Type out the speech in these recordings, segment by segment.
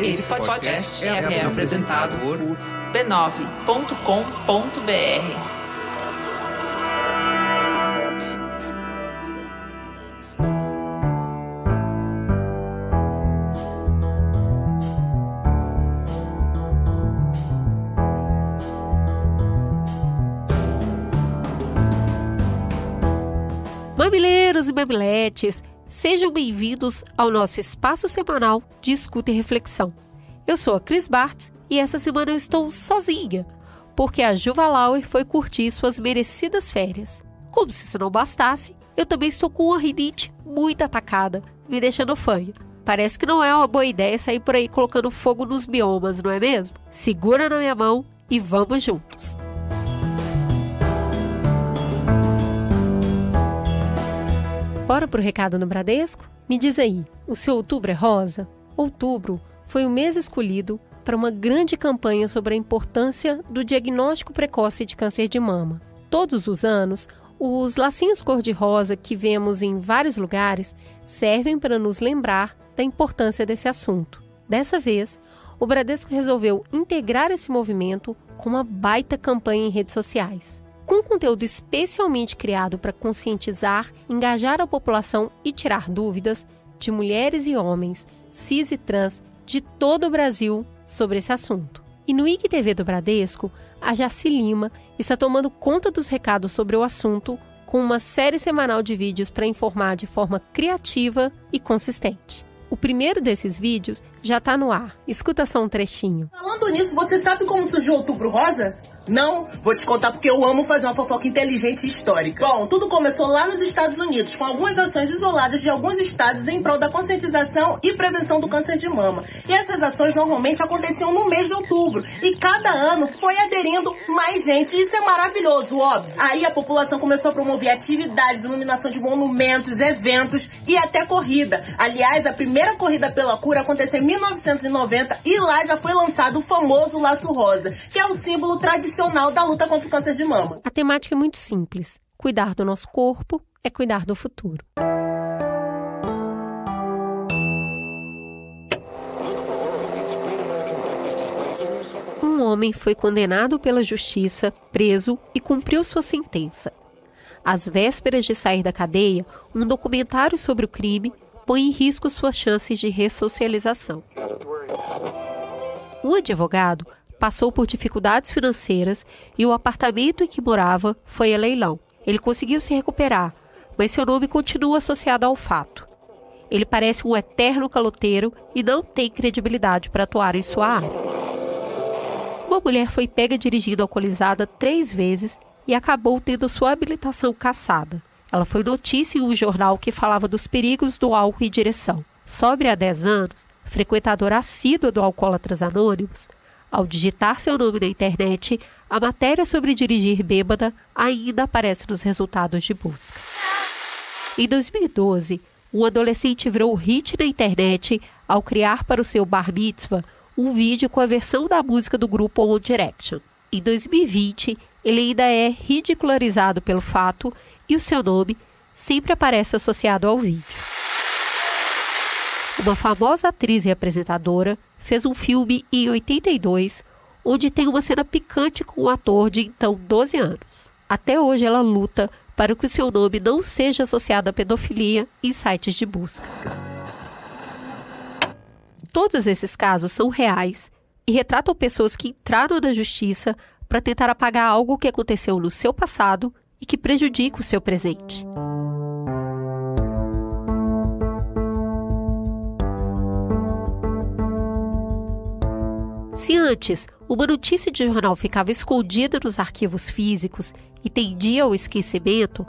Esse podcast é apresentado por b9.com.br. Mamileiros e mamiletes, sejam bem-vindos ao nosso espaço semanal de escuta e reflexão. Eu sou a Cris Bartz e essa semana eu estou sozinha, porque a Juva Lauer foi curtir suas merecidas férias. Como se isso não bastasse, eu também estou com uma rinite muito atacada, me deixando fanha. Parece que não é uma boa ideia sair por aí colocando fogo nos biomas, não é mesmo? Segura na minha mão e vamos juntos! Bora pro recado no Bradesco? Me diz aí, o seu outubro é rosa? Outubro foi o mês escolhido para uma grande campanha sobre a importância do diagnóstico precoce de câncer de mama. Todos os anos, os lacinhos cor-de-rosa que vemos em vários lugares servem para nos lembrar da importância desse assunto. Dessa vez, o Bradesco resolveu integrar esse movimento com uma baita campanha em redes sociais. Com um conteúdo especialmente criado para conscientizar, engajar a população e tirar dúvidas de mulheres e homens, cis e trans, de todo o Brasil sobre esse assunto. E no IGTV do Bradesco, a Jaci Lima está tomando conta dos recados sobre o assunto com uma série semanal de vídeos para informar de forma criativa e consistente. O primeiro desses vídeos já está no ar. Escuta só um trechinho. Falando nisso, você sabe como surgiu o Outubro Rosa? Não? Vou te contar porque eu amo fazer uma fofoca inteligente e histórica. Bom, tudo começou lá nos Estados Unidos, com algumas ações isoladas de alguns estados em prol da conscientização e prevenção do câncer de mama. E essas ações normalmente aconteciam no mês de outubro. E cada ano foi aderindo mais gente. E isso é maravilhoso, óbvio. Aí a população começou a promover atividades, iluminação de monumentos, eventos e até corrida. Aliás, a primeira corrida pela cura aconteceu em 1990 e lá já foi lançado o famoso laço rosa, que é o símbolo tradicional da luta contra o câncer de mama. A temática é muito simples. Cuidar do nosso corpo é cuidar do futuro. Um homem foi condenado pela justiça, preso e cumpriu sua sentença. Às vésperas de sair da cadeia, um documentário sobre o crime põe em risco suas chances de ressocialização. Um advogado passou por dificuldades financeiras e o apartamento em que morava foi a leilão. Ele conseguiu se recuperar, mas seu nome continua associado ao fato. Ele parece um eterno caloteiro e não tem credibilidade para atuar em sua área. Uma mulher foi pega dirigindo alcoolizada 3 vezes e acabou tendo sua habilitação cassada. Ela foi notícia em um jornal que falava dos perigos do álcool em direção. Sóbria há 10 anos, frequentadora assídua do Alcoólatras Anônimos, ao digitar seu nome na internet, a matéria sobre dirigir bêbada ainda aparece nos resultados de busca. Em 2012, um adolescente virou hit na internet ao criar para o seu bar mitzvah um vídeo com a versão da música do grupo One Direction. Em 2020, ele ainda é ridicularizado pelo fato e o seu nome sempre aparece associado ao vídeo. Uma famosa atriz e apresentadora fez um filme em 82, onde tem uma cena picante com o ator de então 12 anos. Até hoje ela luta para que o seu nome não seja associado à pedofilia em sites de busca. Todos esses casos são reais e retratam pessoas que entraram na justiça para tentar apagar algo que aconteceu no seu passado e que prejudica o seu presente. Se antes uma notícia de jornal ficava escondida nos arquivos físicos e tendia ao esquecimento,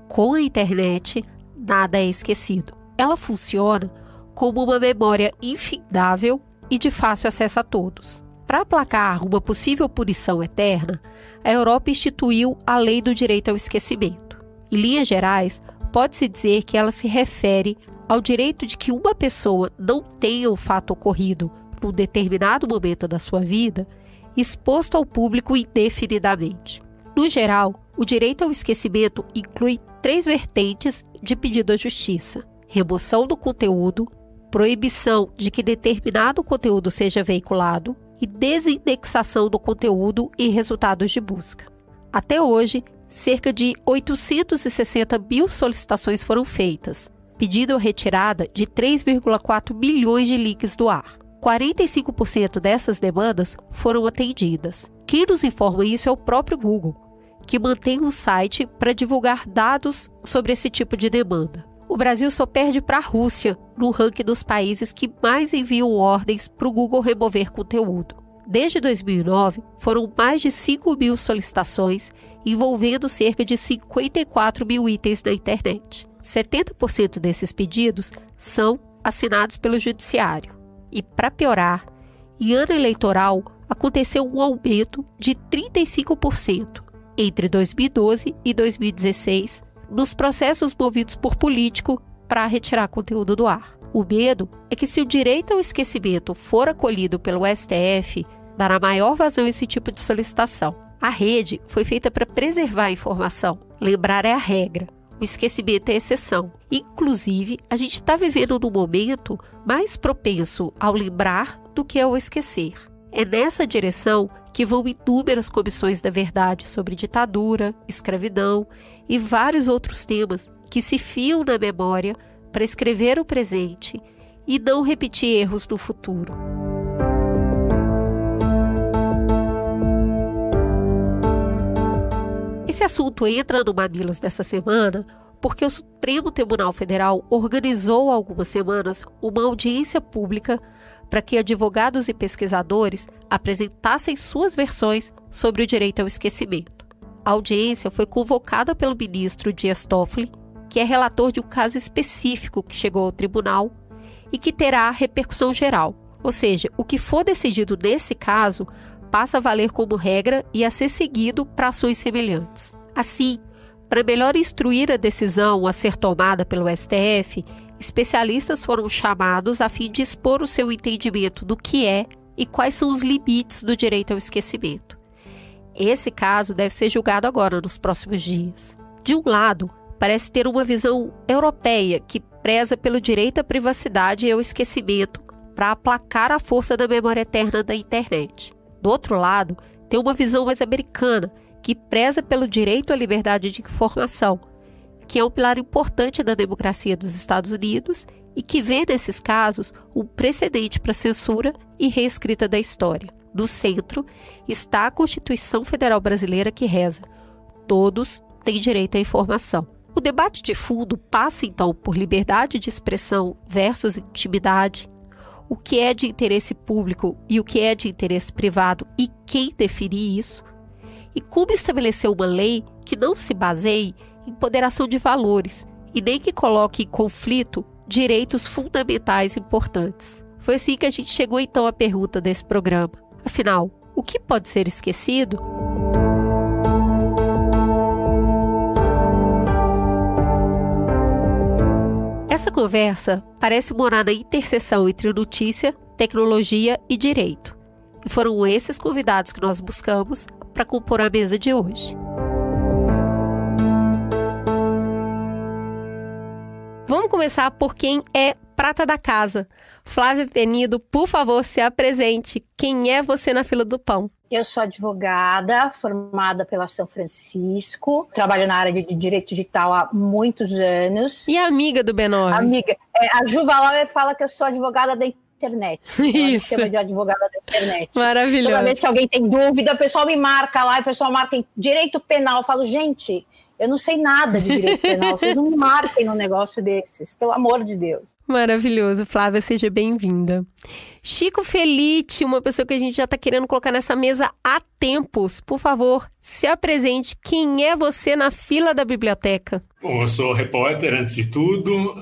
com a internet nada é esquecido. Ela funciona como uma memória infindável e de fácil acesso a todos. Para aplacar uma possível punição eterna, a Europa instituiu a Lei do Direito ao Esquecimento. Em linhas gerais, pode-se dizer que ela se refere ao direito de que uma pessoa não tenha o fato ocorrido num determinado momento da sua vida exposto ao público indefinidamente. No geral, o direito ao esquecimento inclui 3 vertentes de pedido à justiça: remoção do conteúdo, proibição de que determinado conteúdo seja veiculado e desindexação do conteúdo em resultados de busca. Até hoje, cerca de 860 mil solicitações foram feitas, pedindo a retirada de 3,4 bilhões de links do ar. 45% dessas demandas foram atendidas. Quem nos informa isso é o próprio Google, que mantém um site para divulgar dados sobre esse tipo de demanda. O Brasil só perde para a Rússia no ranking dos países que mais enviam ordens para o Google remover conteúdo. Desde 2009, foram mais de 5 mil solicitações, envolvendo cerca de 54 mil itens na internet. 70% desses pedidos são assinados pelo Judiciário. E, para piorar, em ano eleitoral, aconteceu um aumento de 35% entre 2012 e 2016 nos processos movidos por político para retirar conteúdo do ar. O medo é que, se o direito ao esquecimento for acolhido pelo STF, dará maior vazão a esse tipo de solicitação. A rede foi feita para preservar a informação. Lembrar é a regra. O esquecimento é a exceção. Inclusive, a gente está vivendo num momento mais propenso ao lembrar do que ao esquecer. É nessa direção que vão inúmeras comissões da verdade sobre ditadura, escravidão e vários outros temas que se fiam na memória para escrever o presente e não repetir erros no futuro. Esse assunto entra no Mamilos dessa semana porque o Supremo Tribunal Federal organizou há algumas semanas uma audiência pública para que advogados e pesquisadores apresentassem suas versões sobre o direito ao esquecimento. A audiência foi convocada pelo ministro Dias Toffoli, que é relator de um caso específico que chegou ao tribunal e que terá repercussão geral. Ou seja, o que for decidido nesse caso passa a valer como regra e a ser seguido para ações semelhantes. Assim, para melhor instruir a decisão a ser tomada pelo STF, especialistas foram chamados a fim de expor o seu entendimento do que é e quais são os limites do direito ao esquecimento. Esse caso deve ser julgado agora, nos próximos dias. De um lado, parece ter uma visão europeia que preza pelo direito à privacidade e ao esquecimento para aplacar a força da memória eterna da internet. Do outro lado, tem uma visão mais americana que preza pelo direito à liberdade de informação, que é um pilar importante da democracia dos Estados Unidos e que vê nesses casos um precedente para censura e reescrita da história. No centro está a Constituição Federal Brasileira, que reza: todos têm direito à informação. O debate de fundo passa então por liberdade de expressão versus intimidade, o que é de interesse público e o que é de interesse privado e quem definir isso, e como estabelecer uma lei que não se baseie em ponderação de valores e nem que coloque em conflito direitos fundamentais importantes. Foi assim que a gente chegou então à pergunta desse programa. Afinal, o que pode ser esquecido? Essa conversa parece morar na interseção entre notícia, tecnologia e direito. E foram esses convidados que nós buscamos para compor a mesa de hoje. Vamos começar por quem é prata da casa. Flávia Penido, por favor, se apresente. Quem é você na fila do pão? Eu sou advogada, formada pela São Francisco, trabalho na área de direito digital há muitos anos. E amiga do B9? Amiga. A Ju Valauer fala que eu sou advogada da internet. Isso. Chama de advogada da internet. Maravilhoso. Toda vez que alguém tem dúvida, o pessoal me marca lá, o pessoal marca em direito penal. Eu falo, gente, eu não sei nada de direito penal, vocês não me marquem num negócio desses, pelo amor de Deus. Maravilhoso, Flávia, seja bem-vinda. Chico Felite, uma pessoa que a gente já está querendo colocar nessa mesa há tempos. Por favor, se apresente. Quem é você na fila da biblioteca? Bom, eu sou repórter, antes de tudo,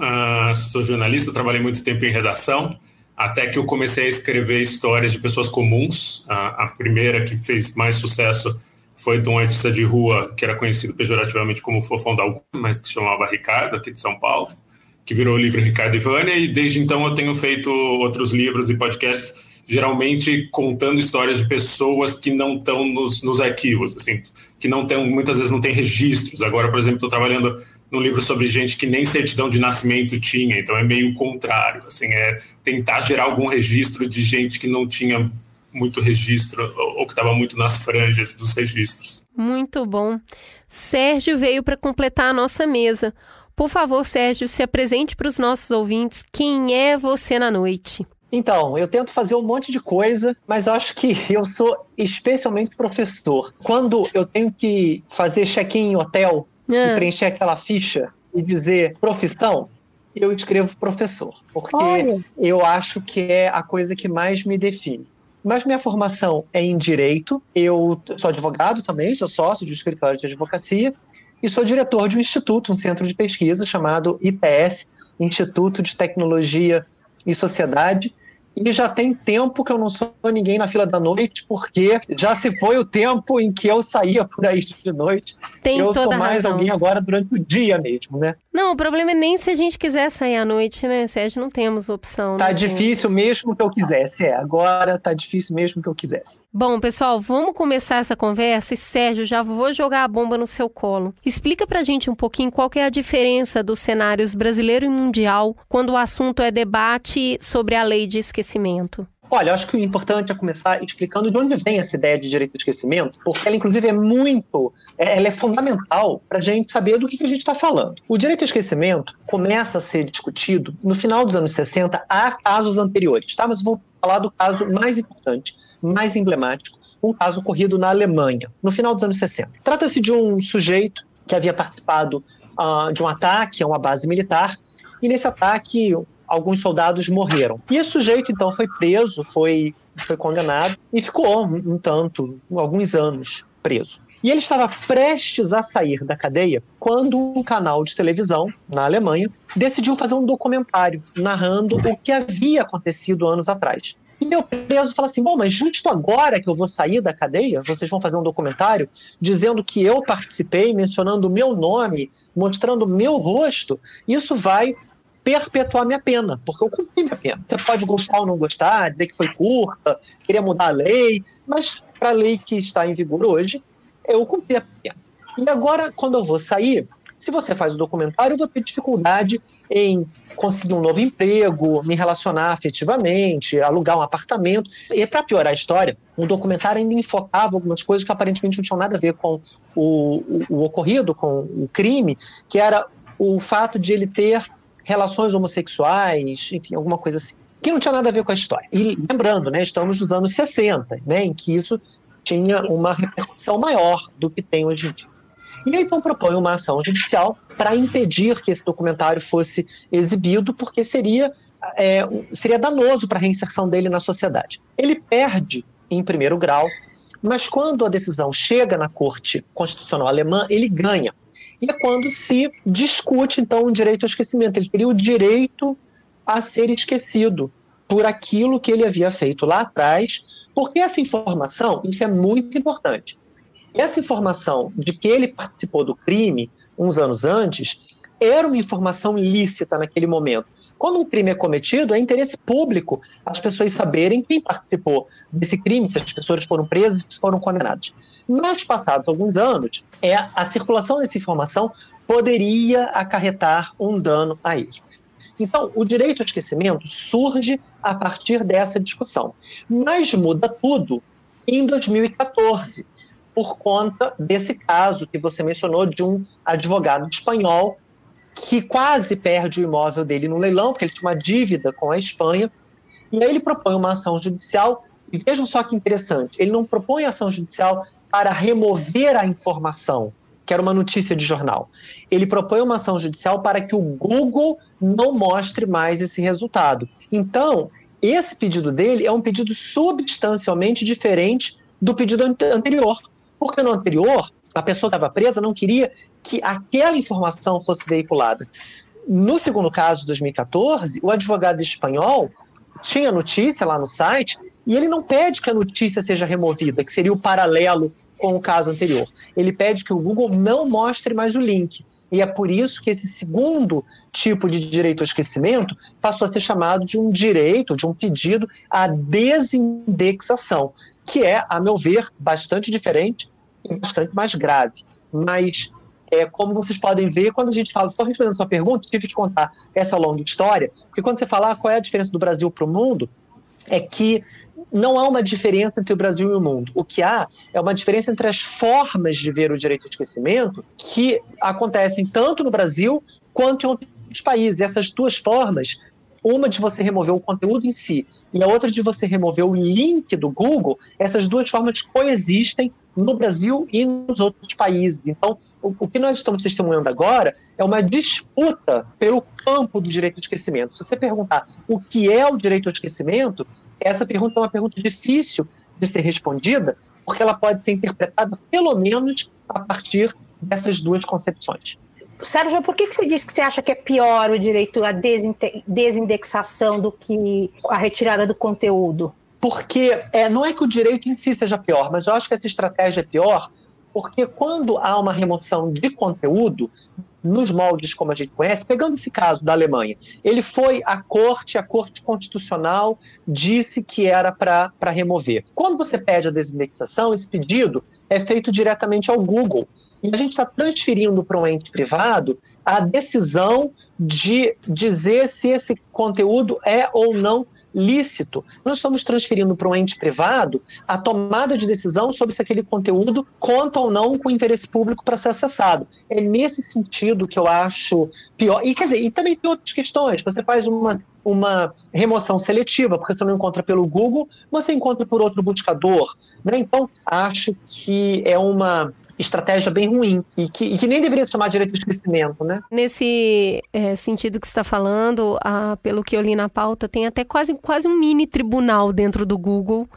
sou jornalista, trabalhei muito tempo em redação, até que eu comecei a escrever histórias de pessoas comuns. A primeira que fez mais sucesso foi de um artista de rua que era conhecido pejorativamente como Fofão da Alguma, mas que se chamava Ricardo, aqui de São Paulo, que virou o livro Ricardo e Vânia, e desde então eu tenho feito outros livros e podcasts, geralmente contando histórias de pessoas que não estão nos arquivos, assim, que não tem, muitas vezes não tem registros. Agora, por exemplo, estou trabalhando num livro sobre gente que nem certidão de nascimento tinha, então é meio o contrário, assim, é tentar gerar algum registro de gente que não tinha muito registro ou que estava muito nas franjas dos registros. Muito bom. Sérgio veio para completar a nossa mesa. Por favor, Sérgio, se apresente para os nossos ouvintes. Quem é você na noite? Então, eu tento fazer um monte de coisa, mas eu acho que eu sou especialmente professor. Quando eu tenho que fazer check-in em hotel e preencher aquela ficha e dizer profissão, eu escrevo professor, porque eu acho que é a coisa que mais me define. Mas minha formação é em Direito, eu sou advogado também, sou sócio de um escritório de advocacia e sou diretor de um instituto, um centro de pesquisa chamado ITS, Instituto de Tecnologia e Sociedade, e já tem tempo que eu não sou ninguém na fila da noite, porque já se foi o tempo em que eu saía por aí de noite. Eu sou mais alguém agora durante o dia mesmo, né? Não, o problema é nem se a gente quiser sair à noite, né, Sérgio? Não temos opção. Tá difícil mesmo que eu quisesse, agora tá difícil mesmo que eu quisesse. Bom, pessoal, vamos começar essa conversa e, Sérgio, já vou jogar a bomba no seu colo. Explica pra gente um pouquinho qual que é a diferença dos cenários brasileiro e mundial quando o assunto é debate sobre a lei de esquecimento. Olha, eu acho que o importante é começar explicando de onde vem essa ideia de direito de esquecimento, porque ela, inclusive, ela é fundamental para a gente saber do que a gente está falando. O direito ao esquecimento começa a ser discutido no final dos anos 60, há casos anteriores, tá? Mas eu vou falar do caso mais importante, mais emblemático, um caso ocorrido na Alemanha, no final dos anos 60. Trata-se de um sujeito que havia participado de um ataque a uma base militar, e nesse ataque alguns soldados morreram. E esse sujeito, então, foi preso, foi condenado e ficou alguns anos preso. E ele estava prestes a sair da cadeia quando um canal de televisão, na Alemanha, decidiu fazer um documentário narrando o que havia acontecido anos atrás. E meu preso fala assim, bom, mas justo agora que eu vou sair da cadeia, vocês vão fazer um documentário dizendo que eu participei, mencionando o meu nome, mostrando o meu rosto, isso vai perpetuar minha pena, porque eu cumpri minha pena. Você pode gostar ou não gostar, dizer que foi curta, queria mudar a lei, mas para a lei que está em vigor hoje, eu cumpri a pena. E agora, quando eu vou sair, se você faz o documentário, eu vou ter dificuldade em conseguir um novo emprego, me relacionar afetivamente, alugar um apartamento. E para piorar a história, o documentário ainda enfocava algumas coisas que aparentemente não tinham nada a ver com o ocorrido, com o crime, que era o fato de ele ter relações homossexuais, enfim, alguma coisa assim, que não tinha nada a ver com a história. E lembrando, né, estamos nos anos 60, né, em que isso tinha uma repercussão maior do que tem hoje em dia. E ele então propõe uma ação judicial para impedir que esse documentário fosse exibido, porque seria danoso para a reinserção dele na sociedade. Ele perde em primeiro grau, mas quando a decisão chega na Corte Constitucional Alemã, ele ganha. E é quando se discute, então, o direito ao esquecimento. Ele teria o direito a ser esquecido por aquilo que ele havia feito lá atrás, porque essa informação, isso é muito importante, essa informação de que ele participou do crime uns anos antes era uma informação lícita naquele momento. Quando um crime é cometido, é interesse público as pessoas saberem quem participou desse crime, se as pessoas foram presas, se foram condenadas. Mas, passados alguns anos, a circulação dessa informação poderia acarretar um dano a ele. Então, o direito ao esquecimento surge a partir dessa discussão. Mas muda tudo em 2014, por conta desse caso que você mencionou de um advogado espanhol que quase perde o imóvel dele no leilão, porque ele tinha uma dívida com a Espanha, e aí ele propõe uma ação judicial, e vejam só que interessante, ele não propõe ação judicial para remover a informação, que era uma notícia de jornal. Ele propõe uma ação judicial para que o Google não mostre mais esse resultado. Então, esse pedido dele é um pedido substancialmente diferente do pedido anterior, porque no anterior, a pessoa que estava presa não queria que aquela informação fosse veiculada. No segundo caso, de 2014, o advogado espanhol tinha notícia lá no site e ele não pede que a notícia seja removida, que seria o paralelo com o caso anterior. Ele pede que o Google não mostre mais o link. E é por isso que esse segundo tipo de direito ao esquecimento passou a ser chamado de um direito, de um pedido à desindexação, que é, a meu ver, bastante diferente e bastante mais grave. Mas Como vocês podem ver, quando a gente fala, estou respondendo a sua pergunta, tive que contar essa longa história, porque quando você fala qual é a diferença do Brasil para o mundo, é que não há uma diferença entre o Brasil e o mundo. O que há é uma diferença entre as formas de ver o direito ao esquecimento que acontecem tanto no Brasil quanto em outros países. E essas duas formas, uma de você remover o conteúdo em si e a outra de você remover o link do Google, essas duas formas coexistem no Brasil e nos outros países. Então, o que nós estamos testemunhando agora é uma disputa pelo campo do direito ao esquecimento. Se você perguntar o que é o direito ao esquecimento, essa pergunta é uma pergunta difícil de ser respondida, porque ela pode ser interpretada, pelo menos, a partir dessas duas concepções. Sérgio, por que você disse que você acha que é pior o direito à desindexação do que a retirada do conteúdo? Porque não é que o direito em si seja pior, mas eu acho que essa estratégia é pior porque quando há uma remoção de conteúdo, nos moldes como a gente conhece, pegando esse caso da Alemanha, ele foi à corte, a corte constitucional disse que era para remover. Quando você pede a desindexação, esse pedido é feito diretamente ao Google. E a gente está transferindo para um ente privado a decisão de dizer se esse conteúdo é ou não lícito. Nós estamos transferindo para um ente privado a tomada de decisão sobre se aquele conteúdo conta ou não com interesse público para ser acessado. É nesse sentido que eu acho pior. E, quer dizer, e também tem outras questões. Você faz uma remoção seletiva, porque você não encontra pelo Google, você encontra por outro buscador, né? Então, acho que é uma estratégia bem ruim e que nem deveria se chamar direito de esquecimento, né? Nesse sentido que você está falando, pelo que eu li na pauta, tem até quase um mini tribunal dentro do Google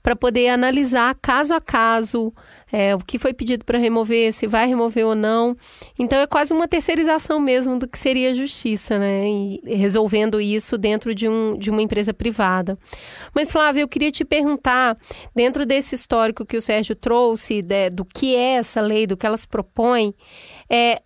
para poder analisar caso a caso o que foi pedido para remover, se vai remover ou não. Então é quase uma terceirização mesmo do que seria a justiça, né? E resolvendo isso dentro de uma empresa privada. Mas, Flávia, eu queria te perguntar, dentro desse histórico que o Sérgio trouxe, do que é essa lei, do que elas propõem,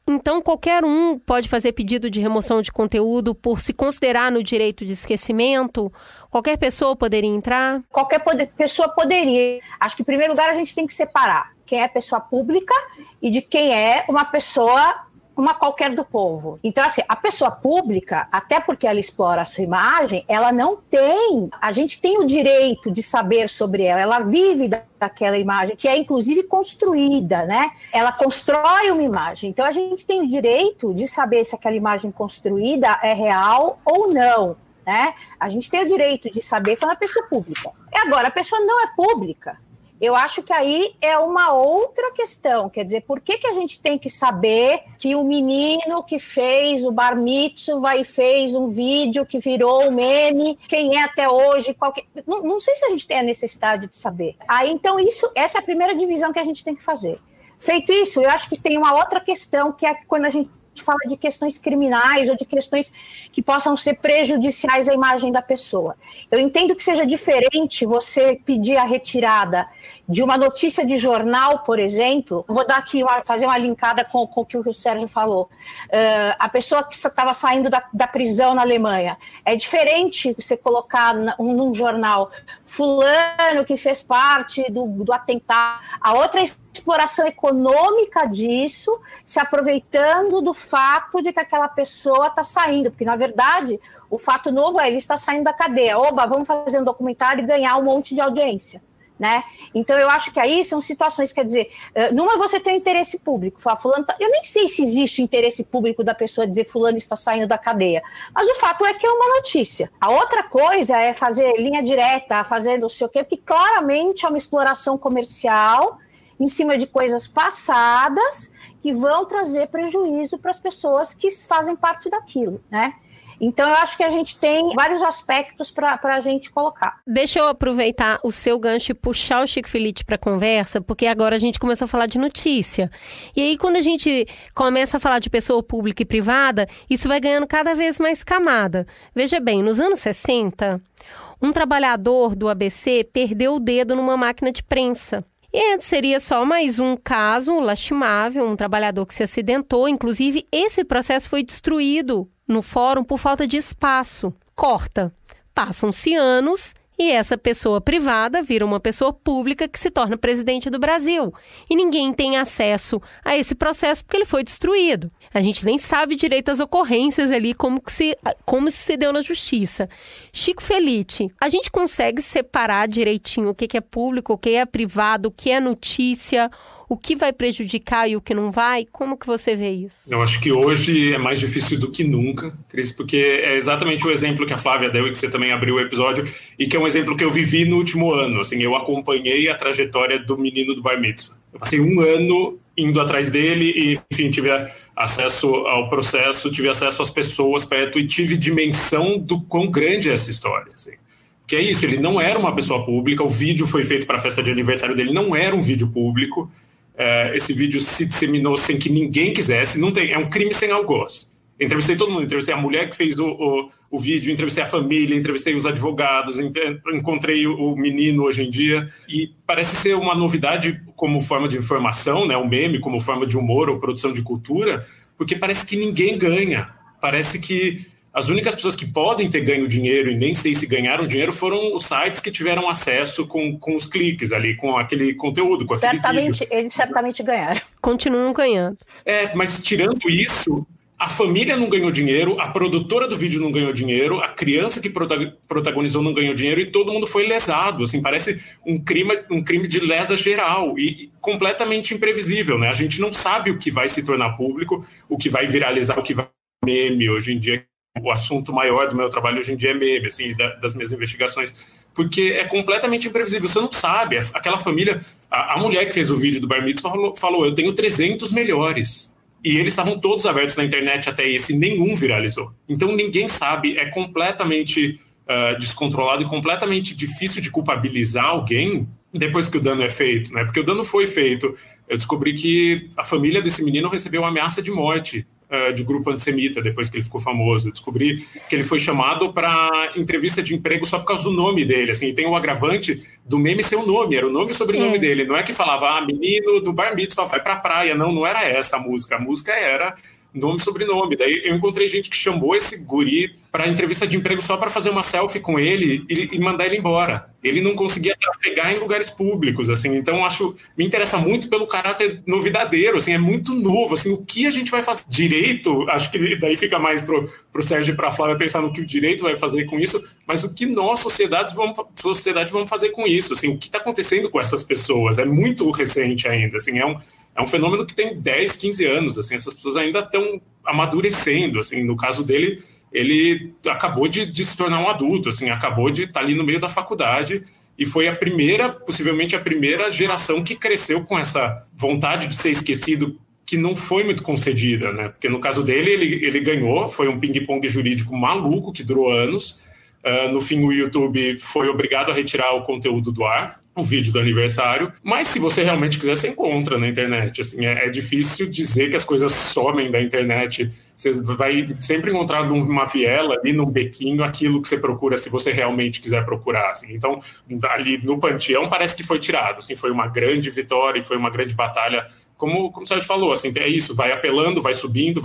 então qualquer um pode fazer pedido de remoção de conteúdo por se considerar no direito de esquecimento? Qualquer pessoa poderia entrar? Qualquer pessoa poderia. Acho que, em primeiro lugar, a gente tem que separar quem é pessoa pública e de quem é uma pessoa, uma qualquer do povo. Então, assim, a pessoa pública, até porque ela explora a sua imagem, ela não tem, a gente tem o direito de saber sobre ela vive daquela imagem, que é inclusive construída, né? Ela constrói uma imagem, então a gente tem o direito de saber se aquela imagem construída é real ou não, né? A gente tem o direito de saber quando a pessoa é pública. E agora, a pessoa não é pública. Eu acho que aí é uma outra questão, quer dizer, por que a gente tem que saber que o menino que fez o bar mitzvah e fez um vídeo que virou um meme, quem é até hoje, não sei se a gente tem a necessidade de saber. Aí, então, essa é a primeira divisão que a gente tem que fazer. Feito isso, eu acho que tem uma outra questão, que é quando a gente fala de questões criminais ou de questões que possam ser prejudiciais à imagem da pessoa. Eu entendo que seja diferente você pedir a retirada de uma notícia de jornal, por exemplo. Vou dar aqui fazer uma linkada com o que o Sérgio falou. A pessoa que estava saindo da prisão na Alemanha. É diferente você colocar num jornal fulano que fez parte do atentado. A outra exploração econômica disso, se aproveitando do fato de que aquela pessoa está saindo, porque, na verdade, o fato novo ele está saindo da cadeia. Oba, vamos fazer um documentário e ganhar um monte de audiência, né? Então, eu acho que aí são situações, quer dizer, numa você tem o interesse público, fulano eu nem sei se existe o interesse público da pessoa dizer fulano está saindo da cadeia, mas o fato é que é uma notícia. A outra coisa é fazer linha direta, fazer não sei o quê, porque claramente é uma exploração comercial em cima de coisas passadas que vão trazer prejuízo para as pessoas que fazem parte daquilo, né? Então, eu acho que a gente tem vários aspectos para a gente colocar. Deixa eu aproveitar o seu gancho e puxar o Chico Felitti para a conversa, porque agora a gente começa a falar de notícia. E aí, quando a gente começa a falar de pessoa pública e privada, isso vai ganhando cada vez mais camada. Veja bem, nos anos 60, um trabalhador do ABC perdeu o dedo numa máquina de prensa. E seria só mais um caso lastimável, um trabalhador que se acidentou. Inclusive, esse processo foi destruído no fórum por falta de espaço. Corta. Passam-se anos E essa pessoa privada vira uma pessoa pública que se torna presidente do Brasil. E ninguém tem acesso a esse processo porque ele foi destruído. A gente nem sabe direito as ocorrências ali, como se deu na justiça. Chico Felitti, a gente consegue separar direitinho o que é público, o que é privado, o que é notícia, o que vai prejudicar e o que não vai? Como que você vê isso? Eu acho que hoje é mais difícil do que nunca, Cris, porque é exatamente o exemplo que a Flávia deu e que você também abriu o episódio, e que é um exemplo que eu vivi no último ano. Assim, eu acompanhei a trajetória do menino do Bar Mitzvah. Eu passei um ano indo atrás dele e, enfim, tive acesso ao processo, tive acesso às pessoas perto e tive dimensão do quão grande é essa história, assim. Que é isso, ele não era uma pessoa pública, o vídeo foi feito para a festa de aniversário dele, não era um vídeo público. Esse vídeo se disseminou sem que ninguém quisesse, é um crime sem algoz. Entrevistei todo mundo, entrevistei a mulher que fez o vídeo, entrevistei a família, entrevistei os advogados, encontrei o menino hoje em dia, e parece ser uma novidade como forma de informação, né, o meme como forma de humor ou produção de cultura, porque parece que ninguém ganha, parece que as únicas pessoas que podem ter ganho dinheiro, e nem sei se ganharam dinheiro, foram os sites que tiveram acesso com os cliques ali, com aquele conteúdo, com aquele vídeo. Eles certamente ganharam. Continuam ganhando. Mas tirando isso, a família não ganhou dinheiro, a produtora do vídeo não ganhou dinheiro, a criança que protagonizou não ganhou dinheiro e todo mundo foi lesado. Assim, parece um crime de lesa geral e completamente imprevisível, né? A gente não sabe o que vai se tornar público, o que vai viralizar, o que vai meme hoje em dia. O assunto maior do meu trabalho hoje em dia é meme, assim, das minhas investigações, porque é completamente imprevisível, você não sabe. Aquela família, a mulher que fez o vídeo do Bar Mitzvah falou, eu tenho 300 melhores, e eles estavam todos abertos na internet até esse, nenhum viralizou. Então ninguém sabe, é completamente descontrolado e completamente difícil de culpabilizar alguém depois que o dano é feito, né? Porque o dano foi feito. Eu descobri que a família desse menino recebeu uma ameaça de morte de grupo antissemita, depois que ele ficou famoso. Eu descobri que ele foi chamado para entrevista de emprego só por causa do nome dele, assim, e tem o agravante do meme ser o nome, era o nome e sobrenome dele, não é que falava, menino do Bar Mitzvah vai pra praia, não era essa a música era nome e sobrenome. Daí eu encontrei gente que chamou esse guri para entrevista de emprego só para fazer uma selfie com ele e mandar ele embora. Ele não conseguia trafegar em lugares públicos, assim. Então me interessa muito pelo caráter novidadeiro, assim, é muito novo, assim, o que a gente vai fazer direito, acho que daí fica mais pro Sérgio e pra Flávia pensar no que o direito vai fazer com isso, mas o que nós, sociedade, vamos fazer com isso, assim, o que está acontecendo com essas pessoas, é muito recente ainda, assim, é um fenômeno que tem 10, 15 anos, assim, essas pessoas ainda estão amadurecendo, assim, no caso dele, ele acabou de se tornar um adulto, assim, acabou de estar ali no meio da faculdade e foi possivelmente a primeira geração que cresceu com essa vontade de ser esquecido, que não foi muito concedida, né? Porque no caso dele, ele ganhou, foi um ping-pong jurídico maluco que durou anos. No fim, o YouTube foi obrigado a retirar o conteúdo do ar, o vídeo do aniversário, mas se você realmente quiser, você encontra na internet. Assim, é difícil dizer que as coisas somem da internet. Você vai sempre encontrar numa viela, ali num bequinho, aquilo que você procura, se você realmente quiser procurar. Assim. Então, ali no panteão, parece que foi tirado. Assim, foi uma grande vitória e foi uma grande batalha. Como o Sérgio falou, assim, é isso, vai apelando, vai subindo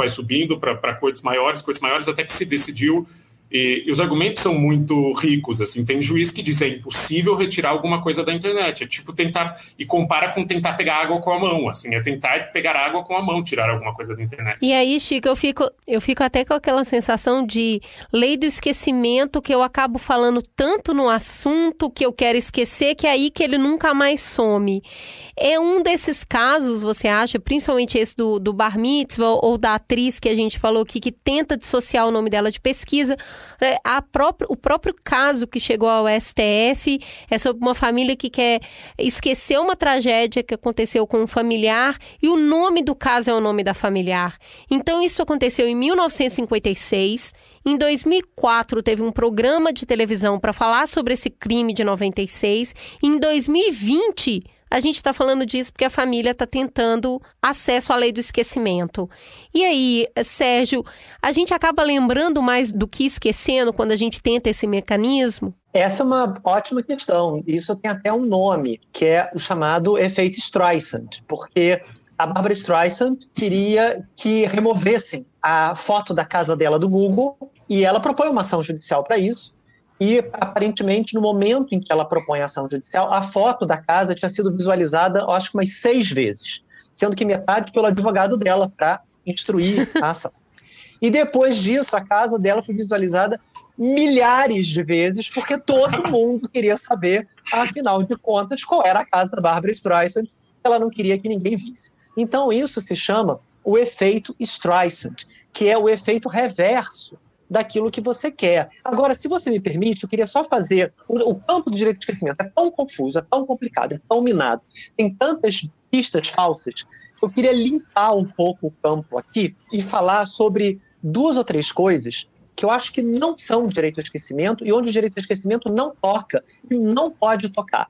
para cortes maiores, até que se decidiu. E os argumentos são muito ricos, assim, tem juiz que diz é impossível retirar alguma coisa da internet, é tipo tentar, e compara com tentar pegar água com a mão, assim, é tentar pegar água com a mão, tirar alguma coisa da internet. E aí, Chico, eu fico até com aquela sensação de lei do esquecimento, que eu acabo falando tanto no assunto que eu quero esquecer, que é aí que ele nunca mais some. É um desses casos, você acha, principalmente esse do Bar Mitzvah ou da atriz que a gente falou aqui, que tenta dissociar o nome dela de pesquisa. O próprio caso que chegou ao STF é sobre uma família que quer esquecer uma tragédia que aconteceu com um familiar e o nome do caso é o nome da familiar. Então isso aconteceu em 1956. Em 2004 teve um programa de televisão para falar sobre esse crime de 96. Em 2020 a gente está falando disso porque a família está tentando acesso à lei do esquecimento. E aí, Sérgio, a gente acaba lembrando mais do que esquecendo quando a gente tenta esse mecanismo? Essa é uma ótima questão. Isso tem até um nome, que é o chamado efeito Streisand, porque a Barbra Streisand queria que removessem a foto da casa dela do Google e ela propõe uma ação judicial para isso. e, aparentemente, no momento em que ela propõe a ação judicial, a foto da casa tinha sido visualizada, eu acho que umas 6 vezes, sendo que metade pelo advogado dela para instruir a ação. E depois disso, a casa dela foi visualizada milhares de vezes, porque todo mundo queria saber, afinal de contas, qual era a casa da Barbra Streisand. Ela não queria que ninguém visse. Então, isso se chama o efeito Streisand, que é o efeito reverso daquilo que você quer. Agora, se você me permite, eu queria só fazer... O campo do direito de esquecimento é tão confuso, é tão complicado, é tão minado, tem tantas pistas falsas, eu queria limpar um pouco o campo aqui e falar sobre 2 ou 3 coisas que eu acho que não são direito ao esquecimento e onde o direito ao esquecimento não toca e não pode tocar.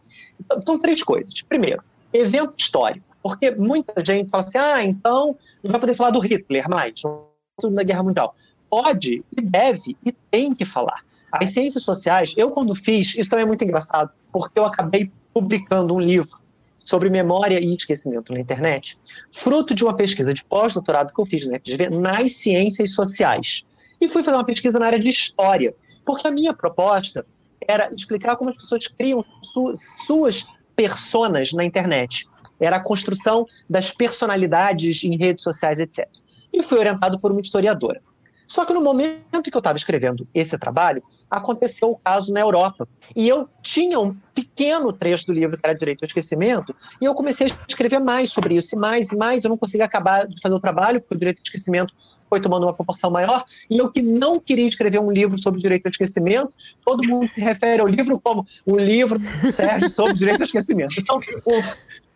Então, 3 coisas. Primeiro, evento histórico. Porque muita gente fala assim, então não vai poder falar do Hitler mais, na Segunda Guerra Mundial. Pode, e deve, e tem que falar. As ciências sociais, eu quando fiz, isso também é muito engraçado, porque eu acabei publicando um livro sobre memória e esquecimento na internet, fruto de uma pesquisa de pós-doutorado que eu fiz na FGV nas ciências sociais. E fui fazer uma pesquisa na área de história, porque a minha proposta era explicar como as pessoas criam suas personas na internet. Era a construção das personalidades em redes sociais, etc. E fui orientado por uma historiadora. Só que no momento que eu estava escrevendo esse trabalho, aconteceu o caso na Europa. E eu tinha um pequeno trecho do livro que era Direito ao Esquecimento, e eu comecei a escrever mais sobre isso, e mais, eu não conseguia acabar de fazer o trabalho, porque o Direito ao Esquecimento foi tomando uma proporção maior, e eu que não queria escrever um livro sobre Direito ao Esquecimento, todo mundo se refere ao livro como o livro do Sérgio sobre Direito ao Esquecimento. Então,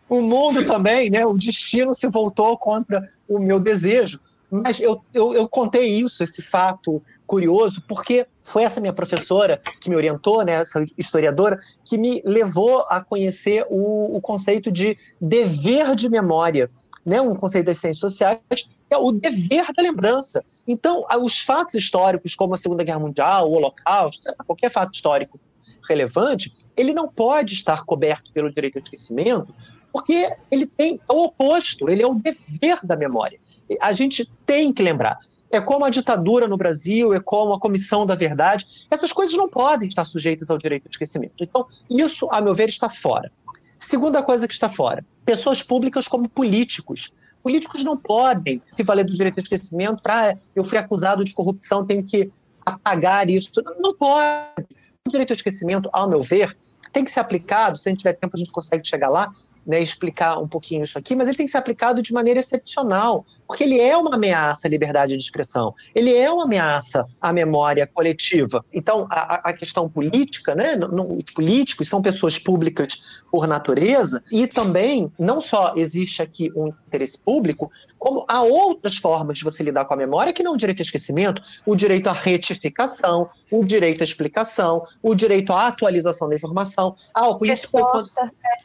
o mundo também, né, o destino se voltou contra o meu desejo. Mas eu contei isso, esse fato curioso, porque foi essa minha professora que me orientou, né, essa historiadora, que me levou a conhecer o conceito de dever de memória, né, um conceito das ciências sociais, que é o dever da lembrança. Então, os fatos históricos, como a Segunda Guerra Mundial, o Holocausto, qualquer fato histórico relevante, ele não pode estar coberto pelo direito ao esquecimento, porque ele tem o oposto, ele é o dever da memória. A gente tem que lembrar. É como a ditadura no Brasil, é como a Comissão da Verdade. Essas coisas não podem estar sujeitas ao direito ao esquecimento. Então, isso, a meu ver, está fora. Segunda coisa que está fora, pessoas públicas como políticos. Políticos não podem se valer do direito ao esquecimento para eu fui acusado de corrupção, tenho que apagar isso. Não pode. O direito ao esquecimento, ao meu ver, tem que ser aplicado, se a gente tiver tempo a gente consegue chegar lá, né, explicar um pouquinho isso aqui, mas ele tem que ser aplicado de maneira excepcional, porque ele é uma ameaça à liberdade de expressão, ele é uma ameaça à memória coletiva. Então, a questão política, né, os políticos são pessoas públicas por natureza, e também, não só existe aqui um interesse público, como há outras formas de você lidar com a memória, que não o direito ao esquecimento, o direito à retificação, o direito à explicação, o direito à atualização da informação,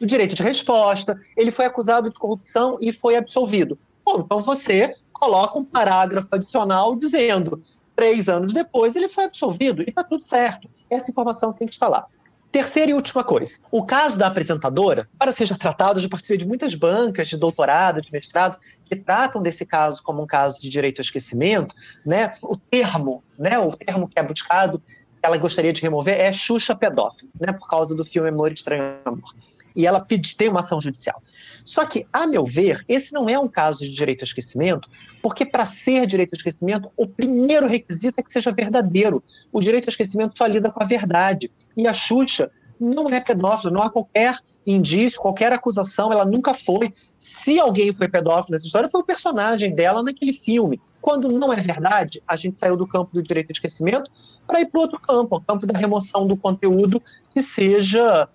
o direito de resposta. Ele foi acusado de corrupção e foi absolvido. Bom, então você coloca um parágrafo adicional dizendo 3 anos depois ele foi absolvido e está tudo certo. Essa informação tem que estar lá. Terceira e última coisa. O caso da apresentadora, para seja tratado, eu já participei de muitas bancas de doutorado, de mestrado, que tratam desse caso como um caso de direito ao esquecimento, né? O termo que é buscado, ela gostaria de remover, é Xuxa pedófilo, né? Por causa do filme Amor Estranho Amor. E ela tem uma ação judicial. Só que, a meu ver, esse não é um caso de direito ao esquecimento, porque para ser direito ao esquecimento, o primeiro requisito é que seja verdadeiro. O direito ao esquecimento só lida com a verdade. E a Xuxa não é pedófila, não há qualquer indício, qualquer acusação, ela nunca foi. Se alguém foi pedófilo nessa história, foi o personagem dela naquele filme. Quando não é verdade, a gente saiu do campo do direito ao esquecimento para ir para outro campo, o campo da remoção do conteúdo que seja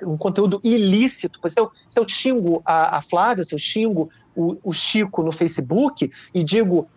um conteúdo ilícito. Se eu xingo a Flávia, se eu xingo o Chico no Facebook e digo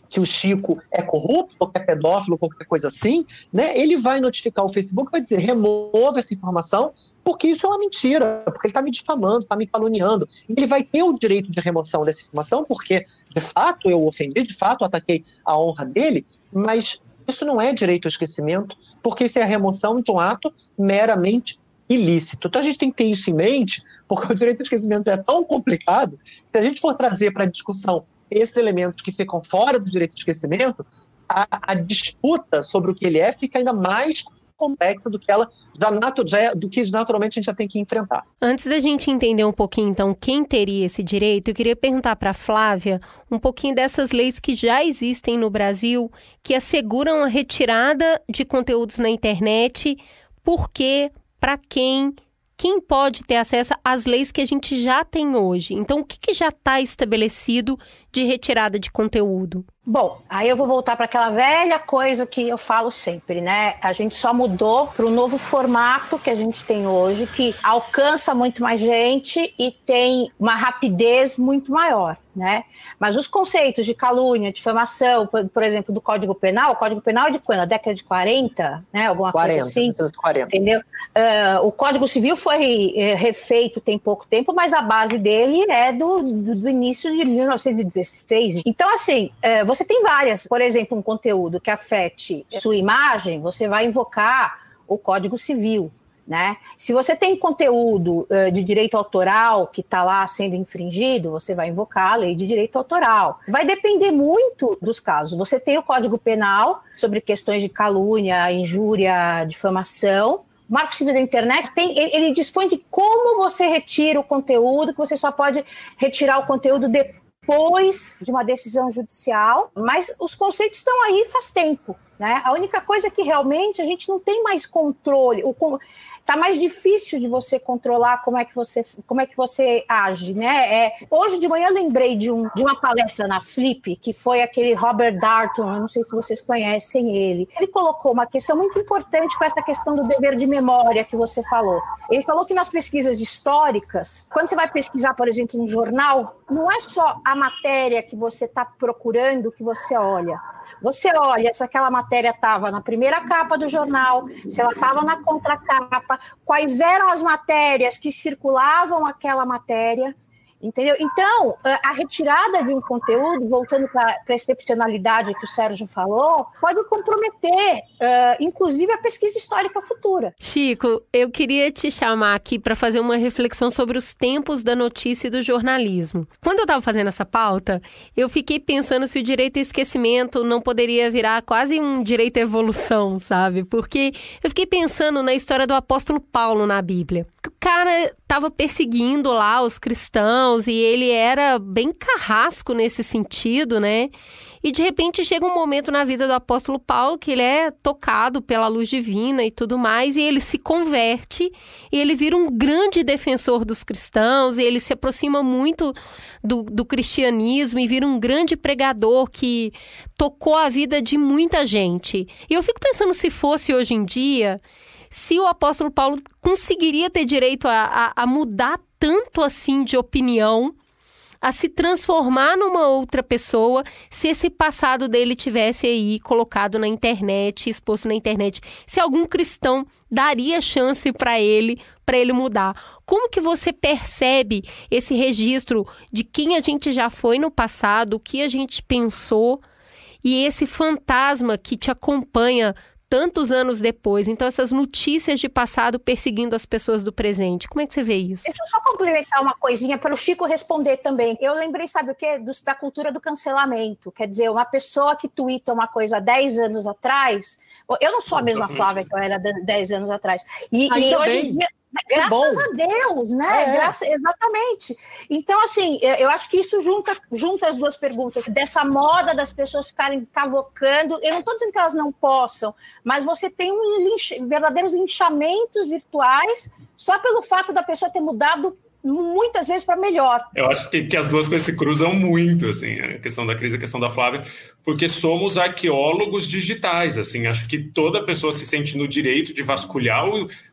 que o Chico é corrupto, ou que é pedófilo, qualquer coisa assim, né, ele vai notificar o Facebook e vai dizer, remova essa informação, porque isso é uma mentira, porque ele está me difamando, está me caluniando. Ele vai ter o direito de remoção dessa informação, porque, de fato, eu ofendi, de fato, eu ataquei a honra dele, mas isso não é direito ao esquecimento, porque isso é a remoção de um ato meramente ilícito. Então a gente tem que ter isso em mente, porque o direito ao esquecimento é tão complicado, se a gente for trazer para a discussão esses elementos que ficam fora do direito ao esquecimento, a disputa sobre o que ele é fica ainda mais complexa do que do que naturalmente a gente já tem que enfrentar. Antes da gente entender um pouquinho, então, quem teria esse direito, eu queria perguntar para a Flávia um pouquinho dessas leis que já existem no Brasil, que asseguram a retirada de conteúdos na internet, por quê, para quem pode ter acesso às leis que a gente já tem hoje. Então, o que já está estabelecido de retirada de conteúdo? Bom, aí eu vou voltar para aquela velha coisa que eu falo sempre, né? A gente só mudou para o novo formato que a gente tem hoje, que alcança muito mais gente e tem uma rapidez muito maior, né? Mas os conceitos de calúnia, difamação, por exemplo, do Código Penal, o Código Penal é de quando? A década de 40, né? Alguma 40, coisa assim. 40. Entendeu? O Código Civil foi refeito tem pouco tempo, mas a base dele é do início de 1916. Então, assim, você tem várias, por exemplo, um conteúdo que afete sua imagem, você vai invocar o Código Civil, né? Se você tem conteúdo de direito autoral que está lá sendo infringido, você vai invocar a lei de direito autoral. Vai depender muito dos casos. Você tem o Código Penal sobre questões de calúnia, injúria, difamação. O Marco Civil da Internet ele dispõe de como você retira o conteúdo, que você só pode retirar o conteúdo depois de uma decisão judicial, mas os conceitos estão aí faz tempo, né? A única coisa é que realmente a gente não tem mais controle, tá mais difícil de você controlar como é que você age, né? Hoje de manhã eu lembrei de uma palestra na Flip, que foi aquele Robert Darnton, eu não sei se vocês conhecem ele. Ele colocou uma questão muito importante com essa questão do dever de memória que você falou. Ele falou que nas pesquisas históricas, quando você vai pesquisar, por exemplo, um jornal, não é só a matéria que você está procurando que você olha. Você olha se aquela matéria estava na primeira capa do jornal, se ela estava na contracapa, quais eram as matérias que circulavam aquela matéria, entendeu? Então, a retirada de um conteúdo, voltando para a excepcionalidade que o Sérgio falou, pode comprometer, inclusive, a pesquisa histórica futura. Chico, eu queria te chamar aqui para fazer uma reflexão sobre os tempos da notícia e do jornalismo. Quando eu estava fazendo essa pauta, eu fiquei pensando se o direito ao esquecimento não poderia virar quase um direito à evolução, sabe? Porque eu fiquei pensando na história do apóstolo Paulo na Bíblia. O cara estava perseguindo lá os cristãos e ele era bem carrasco nesse sentido, né? E de repente chega um momento na vida do apóstolo Paulo que ele é tocado pela luz divina e tudo mais, e ele se converte e ele vira um grande defensor dos cristãos, e ele se aproxima muito do cristianismo e vira um grande pregador que tocou a vida de muita gente. E eu fico pensando, se fosse hoje em dia, se o apóstolo Paulo conseguiria ter direito a mudar tanto assim de opinião, a se transformar numa outra pessoa, se esse passado dele tivesse aí colocado na internet, exposto na internet, se algum cristão daria chance para ele mudar. Como que você percebe esse registro de quem a gente já foi no passado, o que a gente pensou, e esse fantasma que te acompanha tantos anos depois? Então, essas notícias de passado perseguindo as pessoas do presente. Como é que você vê isso? Deixa eu só complementar uma coisinha para o Chico responder também. Eu lembrei, sabe o quê? Da cultura do cancelamento. Quer dizer, uma pessoa que tuita uma coisa há 10 anos atrás... Eu não sou a mesma Flávia que eu era 10 anos atrás. E hoje em dia... Graças a Deus, né? Exatamente. Então, assim, eu acho que isso junta as duas perguntas. Dessa moda das pessoas ficarem cavocando. Eu não estou dizendo que elas não possam, mas você tem verdadeiros linchamentos virtuais só pelo fato da pessoa ter mudado muitas vezes para melhor. Eu acho que as duas coisas se cruzam muito, assim, a questão da Cris e a questão da Flávia, porque somos arqueólogos digitais, assim, acho que toda pessoa se sente no direito de vasculhar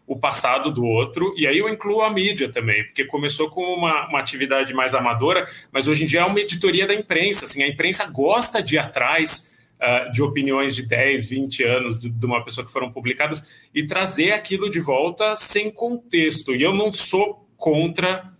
o passado do outro, e aí eu incluo a mídia também, porque começou com uma atividade mais amadora, mas hoje em dia é uma editoria da imprensa, assim, a imprensa gosta de ir atrás de opiniões de 10, 20 anos de uma pessoa que foram publicadas e trazer aquilo de volta sem contexto, e eu não sou contra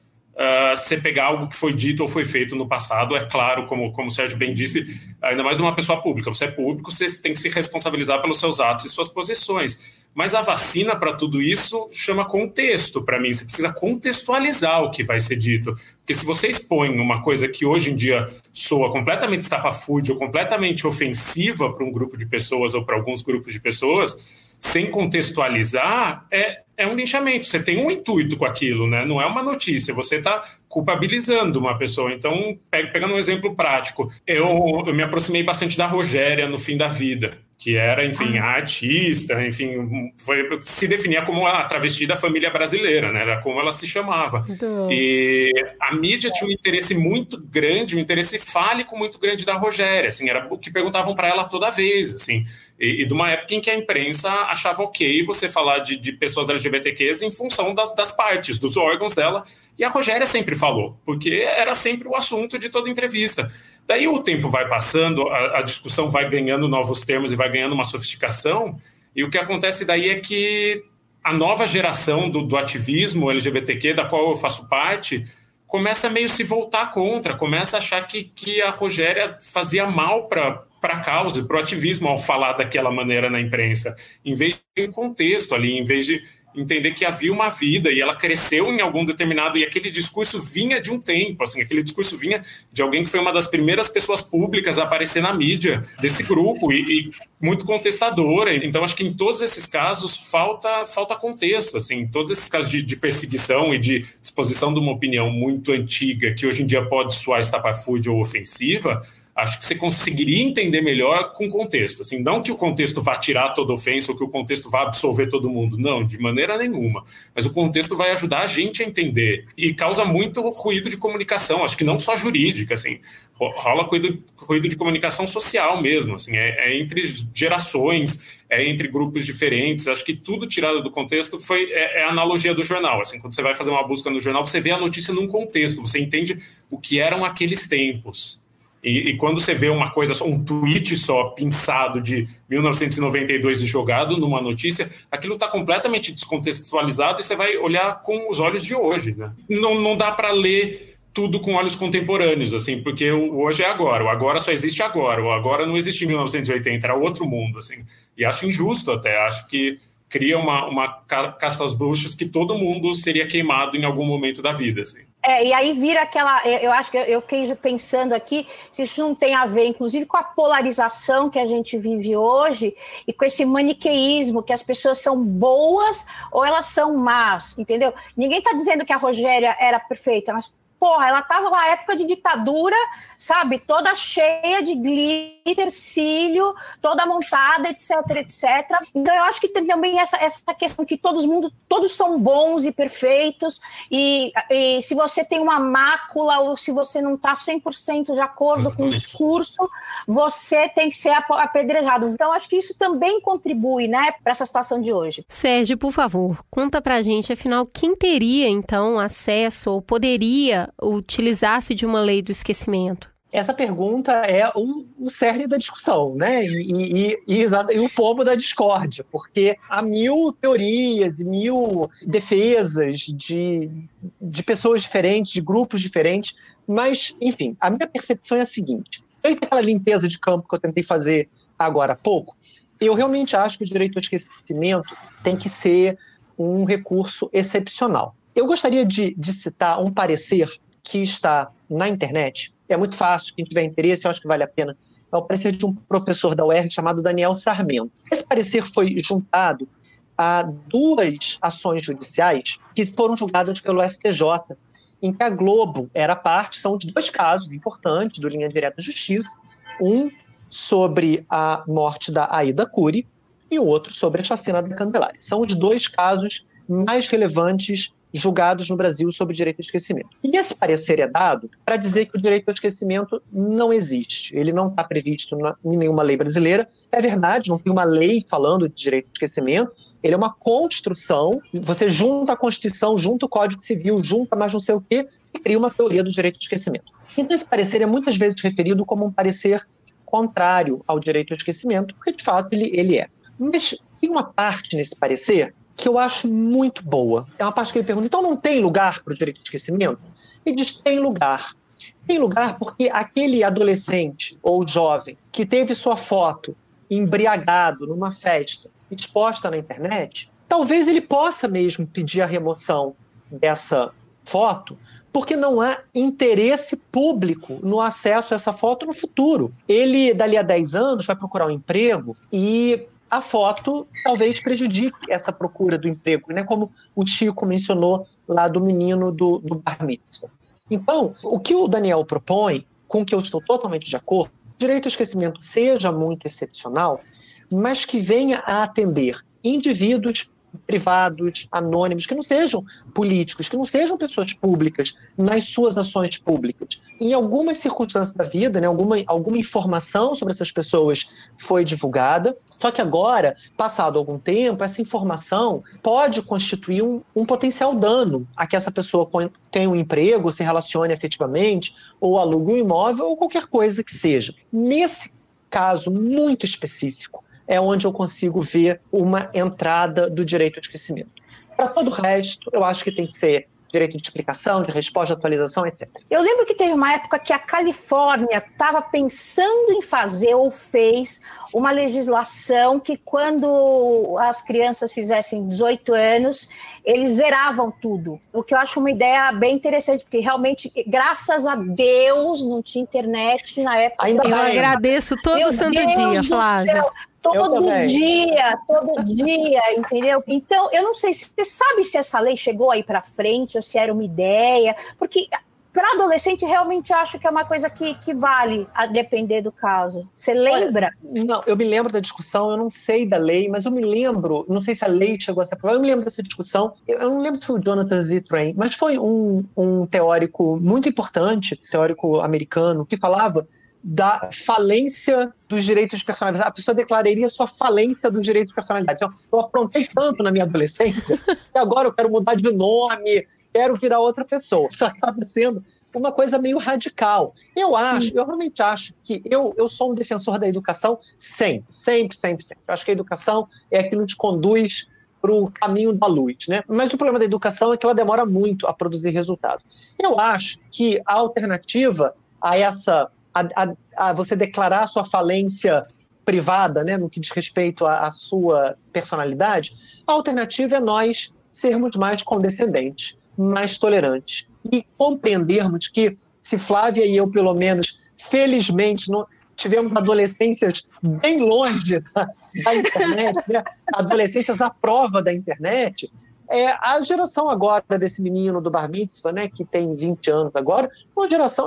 você pegar algo que foi dito ou foi feito no passado, é claro, como o Sérgio bem disse, ainda mais numa pessoa pública. Você é público, você tem que se responsabilizar pelos seus atos e suas posições. Mas a vacina para tudo isso chama contexto para mim. Você precisa contextualizar o que vai ser dito. Porque se você expõe uma coisa que hoje em dia soa completamente estapafúrdia ou completamente ofensiva para um grupo de pessoas ou para alguns grupos de pessoas, sem contextualizar, é um linchamento. Você tem um intuito com aquilo, né? Não é uma notícia, você está culpabilizando uma pessoa. Então, pegando um exemplo prático, eu me aproximei bastante da Rogéria no Fim da Vida, que era, enfim, a artista, enfim, se definia como a travesti da família brasileira, né? Era como ela se chamava. E a mídia tinha um interesse muito grande, um interesse fálico muito grande da Rogéria, assim, era o que perguntavam para ela toda vez, assim. E de uma época em que a imprensa achava ok você falar de pessoas LGBTQs em função das partes, dos órgãos dela. E a Rogéria sempre falou, porque era sempre o assunto de toda entrevista. Daí o tempo vai passando, a discussão vai ganhando novos termos e vai ganhando uma sofisticação. E o que acontece daí é que a nova geração do ativismo LGBTQ, da qual eu faço parte, começa a meio se voltar contra, começa a achar que a Rogéria fazia mal para a causa, para o ativismo ao falar daquela maneira na imprensa, em vez de ter um contexto ali, em vez de entender que havia uma vida e ela cresceu em algum determinado, e aquele discurso vinha de um tempo, assim, aquele discurso vinha de alguém que foi uma das primeiras pessoas públicas a aparecer na mídia desse grupo e muito contestadora. Então acho que em todos esses casos falta contexto, assim, em todos esses casos de perseguição e de exposição de uma opinião muito antiga que hoje em dia pode soar estapafúrdia ou ofensiva. Acho que você conseguiria entender melhor com contexto. Assim, não que o contexto vá tirar toda ofensa ou que o contexto vá absolver todo mundo. Não, de maneira nenhuma. Mas o contexto vai ajudar a gente a entender. E causa muito ruído de comunicação. Acho que não só jurídica. Assim, rola ruído de comunicação social mesmo. Assim, é entre gerações, é entre grupos diferentes. Acho que tudo tirado do contexto é a analogia do jornal. Assim, quando você vai fazer uma busca no jornal, você vê a notícia num contexto. Você entende o que eram aqueles tempos. E quando você vê uma coisa, um tweet só pinçado de 1992 e jogado numa notícia, aquilo está completamente descontextualizado e você vai olhar com os olhos de hoje, né? Não dá para ler tudo com olhos contemporâneos, assim, porque o hoje é agora, o agora só existe agora, o agora não existe em 1980, era outro mundo, assim. E acho injusto até, acho que cria uma caça às bruxas que todo mundo seria queimado em algum momento da vida, assim. E aí vira aquela... Eu acho que eu fiquei pensando aqui se isso não tem a ver, inclusive, com a polarização que a gente vive hoje e com esse maniqueísmo, que as pessoas são boas ou elas são más, entendeu? Ninguém está dizendo que a Rogéria era perfeita, mas, porra, ela estava na época de ditadura, sabe? Toda cheia de glitter, cílio, toda montada, etc, etc. Então, eu acho que tem também essa questão que todos são bons e perfeitos, e se você tem uma mácula ou se você não está 100% de acordo com o discurso, você tem que ser apedrejado. Então, acho que isso também contribui, né, para essa situação de hoje. Sérgio, por favor, conta pra gente, afinal, quem teria, então, acesso ou poderia utilizar-se de uma lei do esquecimento? Essa pergunta é o cerne da discussão, né? E o fomo da discórdia, porque há mil teorias e mil defesas de pessoas diferentes, de grupos diferentes, mas, enfim, a minha percepção é a seguinte: feita aquela limpeza de campo que eu tentei fazer agora há pouco, eu realmente acho que o direito ao esquecimento tem que ser um recurso excepcional. Eu gostaria de citar um parecer que está na internet. É muito fácil, quem tiver interesse, eu acho que vale a pena. É o parecer de um professor da UERJ chamado Daniel Sarmento. Esse parecer foi juntado a duas ações judiciais que foram julgadas pelo STJ, em que a Globo era parte. São de dois casos importantes do Linha Direta Justiça, um sobre a morte da Aida Cury e o outro sobre a chacina da Candelária. São os dois casos mais relevantes julgados no Brasil sobre direito ao esquecimento. E esse parecer é dado para dizer que o direito ao esquecimento não existe. Ele não está previsto em nenhuma lei brasileira. É verdade, não tem uma lei falando de direito ao esquecimento. Ele é uma construção. Você junta a Constituição, junta o Código Civil, junta mais não sei o quê, e cria uma teoria do direito ao esquecimento. Então esse parecer é muitas vezes referido como um parecer contrário ao direito ao esquecimento, porque de fato ele é. Mas tem uma parte nesse parecer que eu acho muito boa. É uma parte que ele pergunta: então não tem lugar para o direito ao esquecimento? Ele diz: tem lugar. Tem lugar porque aquele adolescente ou jovem que teve sua foto embriagado numa festa exposta na internet, talvez ele possa mesmo pedir a remoção dessa foto, porque não há interesse público no acesso a essa foto no futuro. Ele, dali a 10 anos, vai procurar um emprego e a foto talvez prejudique essa procura do emprego, né? Como o Chico mencionou lá do menino do bar mitzvah. Então, o que o Daniel propõe, com que eu estou totalmente de acordo, o direito ao esquecimento seja muito excepcional, mas que venha a atender indivíduos privados, anônimos, que não sejam políticos, que não sejam pessoas públicas nas suas ações públicas. Em algumas circunstâncias da vida, né, alguma informação sobre essas pessoas foi divulgada, só que agora, passado algum tempo, essa informação pode constituir um potencial dano a que essa pessoa tenha um emprego, se relacione efetivamente, ou alugue um imóvel, ou qualquer coisa que seja. Nesse caso muito específico, é onde eu consigo ver uma entrada do direito ao esquecimento. Para todo o resto, eu acho que tem que ser direito de explicação, de resposta, de atualização, etc. Eu lembro que teve uma época que a Califórnia estava pensando em fazer ou fez uma legislação que quando as crianças fizessem 18 anos, eles zeravam tudo. O que eu acho uma ideia bem interessante, porque realmente, graças a Deus, não tinha internet na época. Eu agradeço todo santo dia, Flávia. Todo dia, entendeu? Então, eu não sei, você sabe se essa lei chegou aí para frente ou se era uma ideia, porque para adolescente realmente acho que é uma coisa que vale a depender do caso. Você lembra? Olha, não, eu me lembro da discussão, eu não sei da lei, mas eu me lembro, não sei se a lei chegou a ser aprovada, eu me lembro dessa discussão, eu não lembro se foi o Jonathan Zittrain, mas foi um teórico muito importante, teórico americano, que falava da falência dos direitos de personalidade. A pessoa declararia sua falência dos direitos de personalidade. Eu aprontei tanto na minha adolescência que agora eu quero mudar de nome, quero virar outra pessoa. Isso acaba sendo uma coisa meio radical. Eu realmente acho que eu sou um defensor da educação sempre. Eu acho que a educação é aquilo que te conduz para o caminho da luz, né? Mas o problema da educação é que ela demora muito a produzir resultado. Eu acho que a alternativa a essa a você declarar a sua falência privada, né, no que diz respeito à sua personalidade, a alternativa é nós sermos mais condescendentes, mais tolerantes e compreendermos que se Flávia e eu, pelo menos, felizmente, tivemos adolescências bem longe da internet, né, adolescências à prova da internet, a geração agora desse menino do Bar Mitzvah, né, que tem 20 anos agora,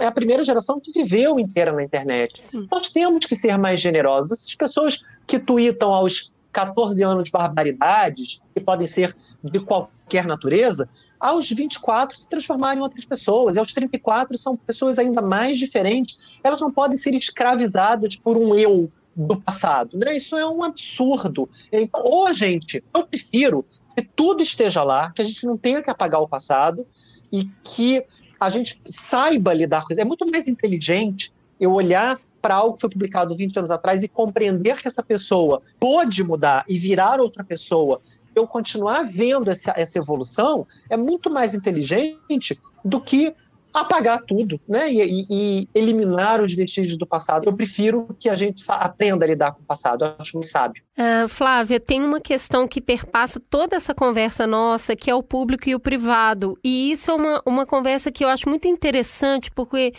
é a primeira geração que viveu inteira na internet. Sim. Nós temos que ser mais generosos. Essas pessoas que tweetam aos 14 anos de barbaridades, que podem ser de qualquer natureza, aos 24 se transformarem em outras pessoas, e aos 34 são pessoas ainda mais diferentes. Elas não podem ser escravizadas por um eu do passado, né? Isso é um absurdo. Então, gente, eu prefiro que tudo esteja lá, que a gente não tenha que apagar o passado e que a gente saiba lidar com isso. É muito mais inteligente eu olhar para algo que foi publicado 20 anos atrás e compreender que essa pessoa pode mudar e virar outra pessoa. Eu continuar vendo essa evolução é muito mais inteligente do que apagar tudo, né? E eliminar os vestígios do passado. Eu prefiro que a gente aprenda a lidar com o passado. Eu acho muito sábio. Flávia, tem uma questão que perpassa toda essa conversa nossa, que é o público e o privado. E isso é uma conversa que eu acho muito interessante, porque,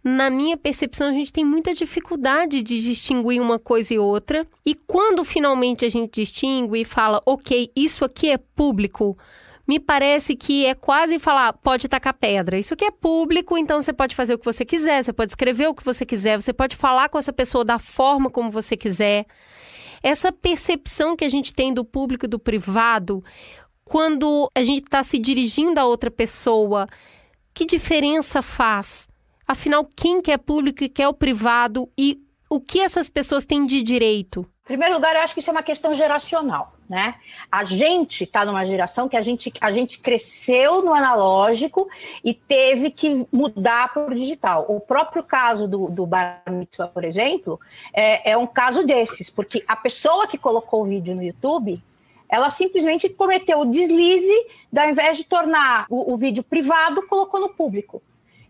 na minha percepção, a gente tem muita dificuldade de distinguir uma coisa e outra. E quando finalmente a gente distingue e fala, ok, isso aqui é público, me parece que é quase falar, pode tacar pedra. Isso aqui é público, então você pode fazer o que você quiser, você pode escrever o que você quiser, você pode falar com essa pessoa da forma como você quiser. Essa percepção que a gente tem do público e do privado, quando a gente está se dirigindo a outra pessoa, que diferença faz? Afinal, quem que é público e quem é o privado e o que essas pessoas têm de direito? Em primeiro lugar, eu acho que isso é uma questão geracional, né? A gente está numa geração que a gente cresceu no analógico e teve que mudar para o digital. O próprio caso do Bar Mitzvah, por exemplo, é um caso desses, porque a pessoa que colocou o vídeo no YouTube, ela simplesmente cometeu o deslize, ao invés de tornar o vídeo privado, colocou no público.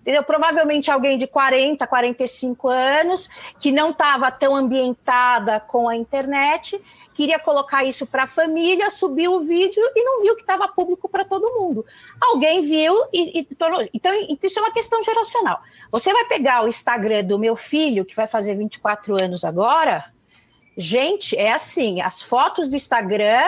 Entendeu? Provavelmente alguém de 40, 45 anos, que não estava tão ambientada com a internet, queria colocar isso para a família, subiu o vídeo e não viu que estava público para todo mundo. Alguém viu e tornou. Então, isso é uma questão geracional. Você vai pegar o Instagram do meu filho, que vai fazer 24 anos agora, Gente, é assim, as fotos do Instagram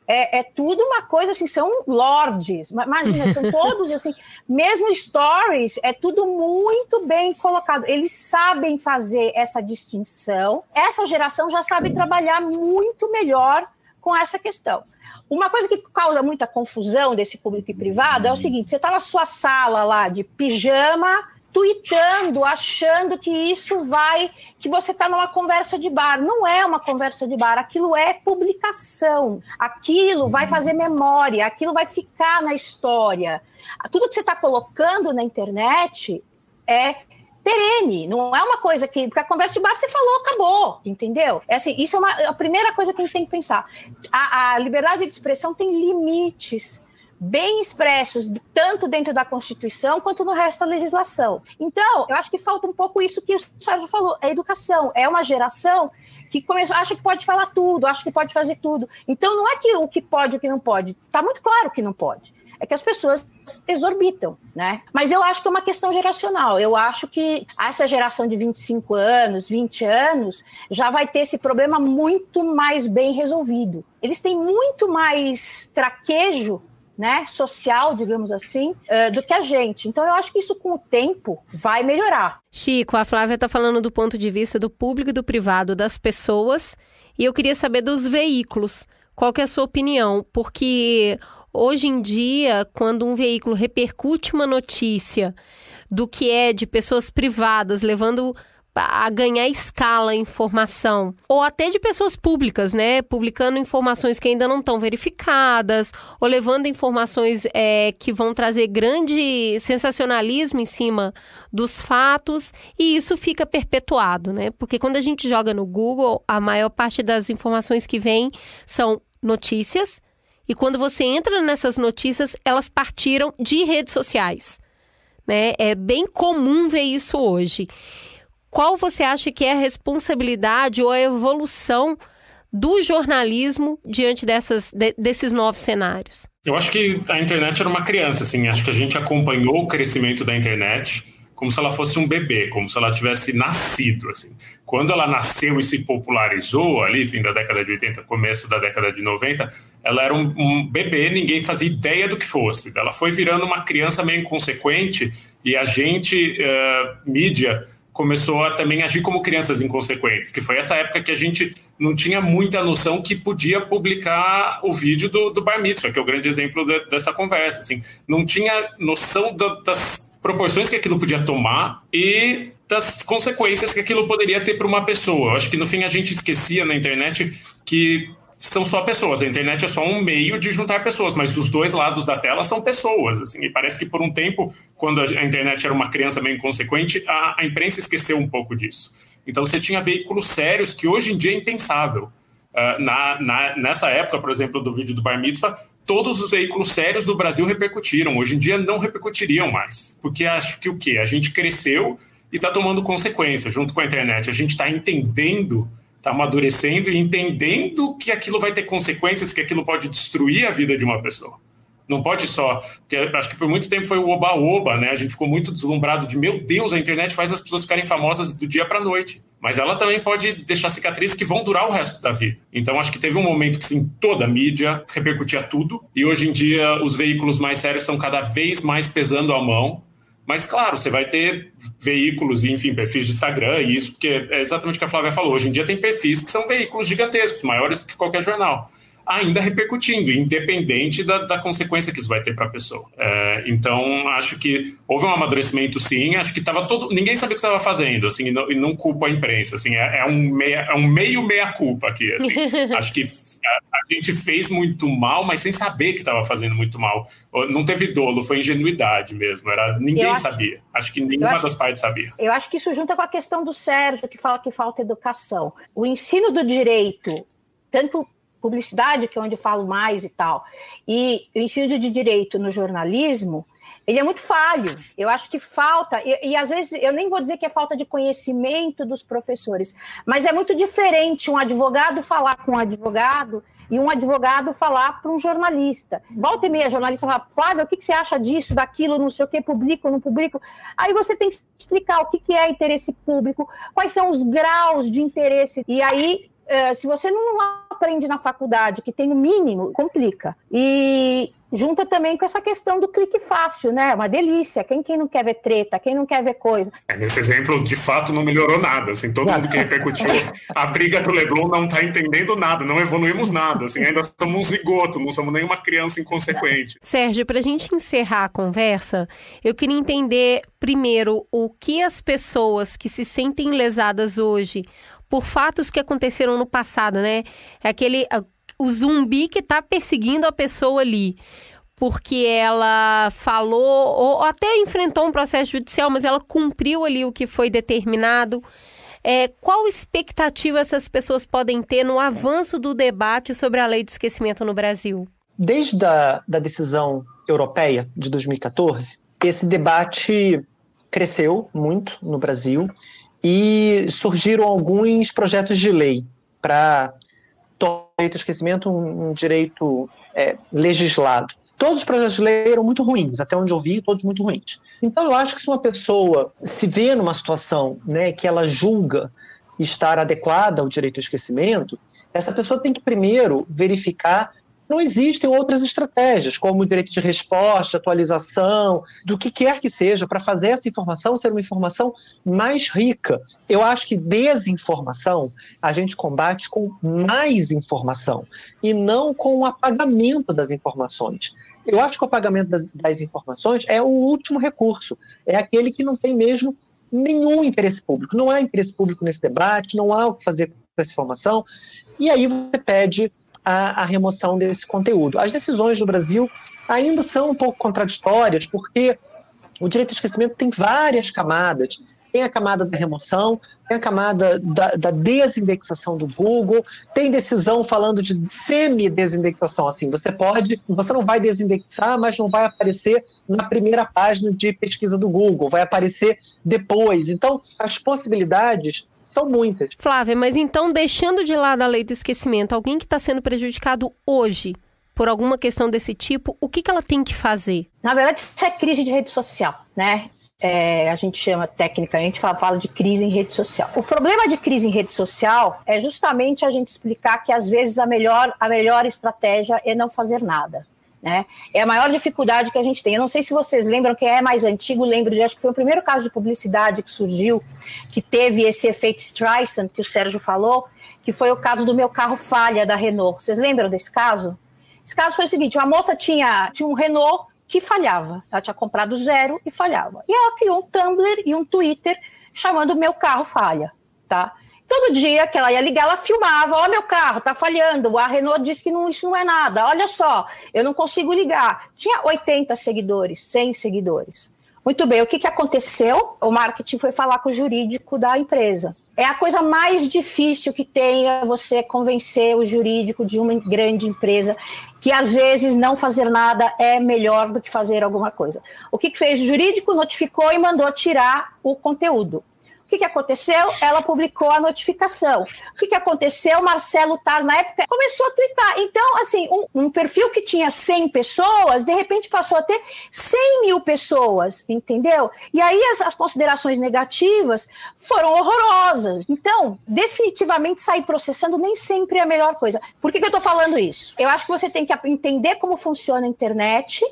é tudo uma coisa assim, são lords, imagina, são todos assim, mesmo stories, é tudo muito bem colocado, eles sabem fazer essa distinção, essa geração já sabe trabalhar muito melhor com essa questão. Uma coisa que causa muita confusão desse público e privado é o seguinte, você está na sua sala lá de pijama, tuitando, achando que isso que você está numa conversa de bar. Não é uma conversa de bar, aquilo é publicação, aquilo vai fazer memória, aquilo vai ficar na história. Tudo que você está colocando na internet é perene, não é uma coisa porque a conversa de bar você falou, acabou, entendeu? É assim, isso é a primeira coisa que a gente tem que pensar. A liberdade de expressão tem limites bem expressos, tanto dentro da Constituição quanto no resto da legislação. Então, eu acho que falta um pouco isso que o Sérgio falou, a educação. É uma geração que acha que pode falar tudo, acha que pode fazer tudo. Então, não é que o que pode e o que não pode. Está muito claro que não pode. É que as pessoas exorbitam, né? Mas eu acho que é uma questão geracional. Eu acho que essa geração de 25 anos, 20 anos, já vai ter esse problema muito mais bem resolvido. Eles têm muito mais traquejo, né, social, digamos assim, do que a gente. Então, eu acho que isso, com o tempo, vai melhorar. Chico, a Flávia está falando do ponto de vista do público e do privado, das pessoas, e eu queria saber dos veículos. Qual que é a sua opinião? Porque hoje em dia, quando um veículo repercute uma notícia do que é de pessoas privadas, levando a ganhar escala em informação, ou até de pessoas públicas, né, publicando informações que ainda não estão verificadas, ou levando informações que vão trazer grande sensacionalismo em cima dos fatos, e isso fica perpetuado, né, porque quando a gente joga no Google, a maior parte das informações que vem são notícias, e quando você entra nessas notícias, elas partiram de redes sociais, né, é bem comum ver isso hoje. Qual você acha que é a responsabilidade ou a evolução do jornalismo diante desses novos cenários? Eu acho que a internet era uma criança, assim. Acho que a gente acompanhou o crescimento da internet como se ela fosse um bebê, como se ela tivesse nascido, assim. Quando ela nasceu e se popularizou ali, fim da década de 80, começo da década de 90, ela era um bebê, ninguém fazia ideia do que fosse. Ela foi virando uma criança meio inconsequente e a gente, mídia, começou a também agir como crianças inconsequentes, que foi essa época que a gente não tinha muita noção que podia publicar o vídeo do Bar Mitzvah, que é o grande exemplo dessa conversa. Assim, não tinha noção das proporções que aquilo podia tomar e das consequências que aquilo poderia ter para uma pessoa. Eu acho que no fim a gente esquecia na internet que são só pessoas, a internet é só um meio de juntar pessoas, mas dos dois lados da tela são pessoas, assim, e parece que por um tempo, quando a internet era uma criança meio inconsequente, a imprensa esqueceu um pouco disso. Então você tinha veículos sérios que hoje em dia é impensável. Nessa época, por exemplo, do vídeo do Bar Mitzvah, todos os veículos sérios do Brasil repercutiram, hoje em dia não repercutiriam mais, porque acho que o quê? A gente cresceu e está tomando consequência junto com a internet, a gente está entendendo, está amadurecendo e entendendo que aquilo vai ter consequências, que aquilo pode destruir a vida de uma pessoa. Não pode só... Porque acho que por muito tempo foi o oba-oba, né? A gente ficou muito deslumbrado de, meu Deus, a internet faz as pessoas ficarem famosas do dia para a noite. Mas ela também pode deixar cicatrizes que vão durar o resto da vida. Então acho que teve um momento que, sim, toda a mídia repercutia tudo. E hoje em dia os veículos mais sérios estão cada vez mais pesando a mão. Mas, claro, você vai ter veículos, enfim, perfis de Instagram e isso, porque é exatamente o que a Flávia falou. Hoje em dia tem perfis que são veículos gigantescos, maiores do que qualquer jornal, ainda repercutindo, independente da consequência que isso vai ter para a pessoa. Então, acho que houve um amadurecimento, sim. Acho que ninguém sabia o que estava fazendo, assim, e não culpo a imprensa. Assim, é um meio meia-culpa aqui. Assim. Acho que a gente fez muito mal, mas sem saber que estava fazendo muito mal. Não teve dolo, foi ingenuidade mesmo. Ninguém sabia. Acho que nenhuma das partes sabia. Eu acho que isso junta com a questão do Sérgio, que fala que falta educação. O ensino do direito, tanto publicidade, que é onde eu falo mais e tal, e o ensino de direito no jornalismo, ele é muito falho. Eu acho que falta, e às vezes eu nem vou dizer que é falta de conhecimento dos professores, mas é muito diferente um advogado falar com um advogado e um advogado falar para um jornalista. Volta e meia, jornalista fala, Flávia, o que você acha disso, daquilo, não sei o que, publico, não publico? Aí você tem que explicar o que é interesse público, quais são os graus de interesse, e aí Se você não aprende na faculdade, que tem o mínimo, complica. E junta também com essa questão do clique fácil, né? Uma delícia. Quem não quer ver treta, quem não quer ver coisa. Nesse exemplo, de fato, não melhorou nada. Assim, todo mundo que repercutiu a briga do Leblon não está entendendo nada, não evoluímos nada. Assim, ainda somos um zigoto, não somos nenhuma criança inconsequente. Sérgio, para a gente encerrar a conversa, eu queria entender, primeiro, o que as pessoas que se sentem lesadas hoje por fatos que aconteceram no passado, né? O zumbi que está perseguindo a pessoa ali, porque ela falou ou até enfrentou um processo judicial, mas ela cumpriu ali o que foi determinado. Qual expectativa essas pessoas podem ter no avanço do debate sobre a lei do esquecimento no Brasil? Desde a decisão europeia de 2014, esse debate cresceu muito no Brasil e surgiram alguns projetos de lei para tornar o direito ao esquecimento um direito legislado. Todos os projetos de lei eram muito ruins, até onde eu vi, todos muito ruins. Então eu acho que se uma pessoa se vê numa situação, né, que ela julga estar adequada ao direito ao esquecimento, essa pessoa tem que primeiro verificar se não existem outras estratégias, como o direito de resposta, atualização, do que quer que seja, para fazer essa informação ser uma informação mais rica. Eu acho que desinformação a gente combate com mais informação e não com o apagamento das informações. Eu acho que o apagamento das informações é o último recurso, é aquele que não tem mesmo nenhum interesse público. Não há interesse público nesse debate, não há o que fazer com essa informação, e aí você pede a remoção desse conteúdo. As decisões do Brasil ainda são um pouco contraditórias, porque o direito ao esquecimento tem várias camadas. Tem a camada da remoção, tem a camada da desindexação do Google, tem decisão falando de semi-desindexação, assim, você não vai desindexar, mas não vai aparecer na primeira página de pesquisa do Google, vai aparecer depois. Então, as possibilidades são muitas. Flávia, mas então, deixando de lado a lei do esquecimento, alguém que está sendo prejudicado hoje por alguma questão desse tipo, o que ela tem que fazer? Na verdade, isso é crise de rede social, né? A gente chama tecnicamente, fala de crise em rede social. O problema de crise em rede social é justamente a gente explicar que às vezes a melhor estratégia é não fazer nada, né? É a maior dificuldade que a gente tem. Eu não sei se vocês lembram, quem é mais antigo lembra, acho que foi o primeiro caso de publicidade que surgiu, que teve esse efeito Streisand que o Sérgio falou, que foi o caso do Meu Carro Falha, da Renault. Vocês lembram desse caso? Esse caso foi o seguinte, uma moça tinha um Renault que falhava. Ela tinha comprado zero e falhava. E ela criou um Tumblr e um Twitter chamando Meu Carro Falha, tá? Todo dia que ela ia ligar, ela filmava, ó, meu carro tá falhando, a Renault disse que isso não é nada, olha só, eu não consigo ligar. Tinha 80 seguidores, 100 seguidores. Muito bem, o que aconteceu? O marketing foi falar com o jurídico da empresa. É a coisa mais difícil que tem é você convencer o jurídico de uma grande empresa que às vezes não fazer nada é melhor do que fazer alguma coisa. O que fez o jurídico? Notificou e mandou tirar o conteúdo. O que aconteceu? Ela publicou a notificação. O que aconteceu? Marcelo Taz, na época, começou a twittar. Então, assim, um perfil que tinha 100 pessoas, de repente passou a ter 100 mil pessoas, entendeu? E aí as considerações negativas foram horrorosas. Então, definitivamente, sair processando nem sempre é a melhor coisa. Por que eu estou falando isso? Eu acho que você tem que entender como funciona a internet,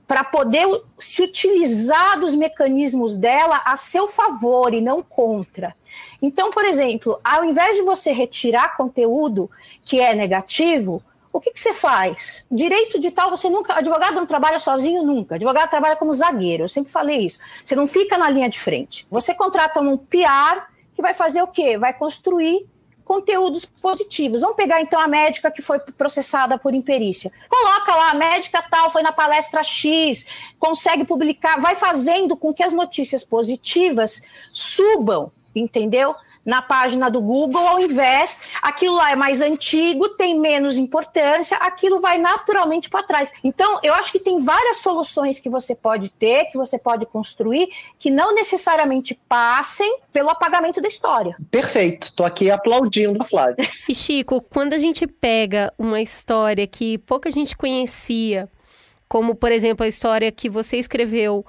para poder se utilizar dos mecanismos dela a seu favor e não contra. Então, por exemplo, ao invés de você retirar conteúdo que é negativo, o que você faz? Direito de tal, você nunca... Advogado não trabalha sozinho nunca. Advogado trabalha como zagueiro, eu sempre falei isso. Você não fica na linha de frente. Você contrata um PR que vai fazer o quê? Vai construir conteúdos positivos. Vamos pegar então a médica que foi processada por imperícia. Coloca lá, a médica tal, foi na palestra X, consegue publicar, vai fazendo com que as notícias positivas subam, entendeu? Na página do Google, ao invés, aquilo lá é mais antigo, tem menos importância, aquilo vai naturalmente para trás. Então, eu acho que tem várias soluções que você pode ter, que você pode construir, que não necessariamente passem pelo apagamento da história. Perfeito, estou aqui aplaudindo a Flávia. E Chico, quando a gente pega uma história que pouca gente conhecia, como, por exemplo, a história que você escreveu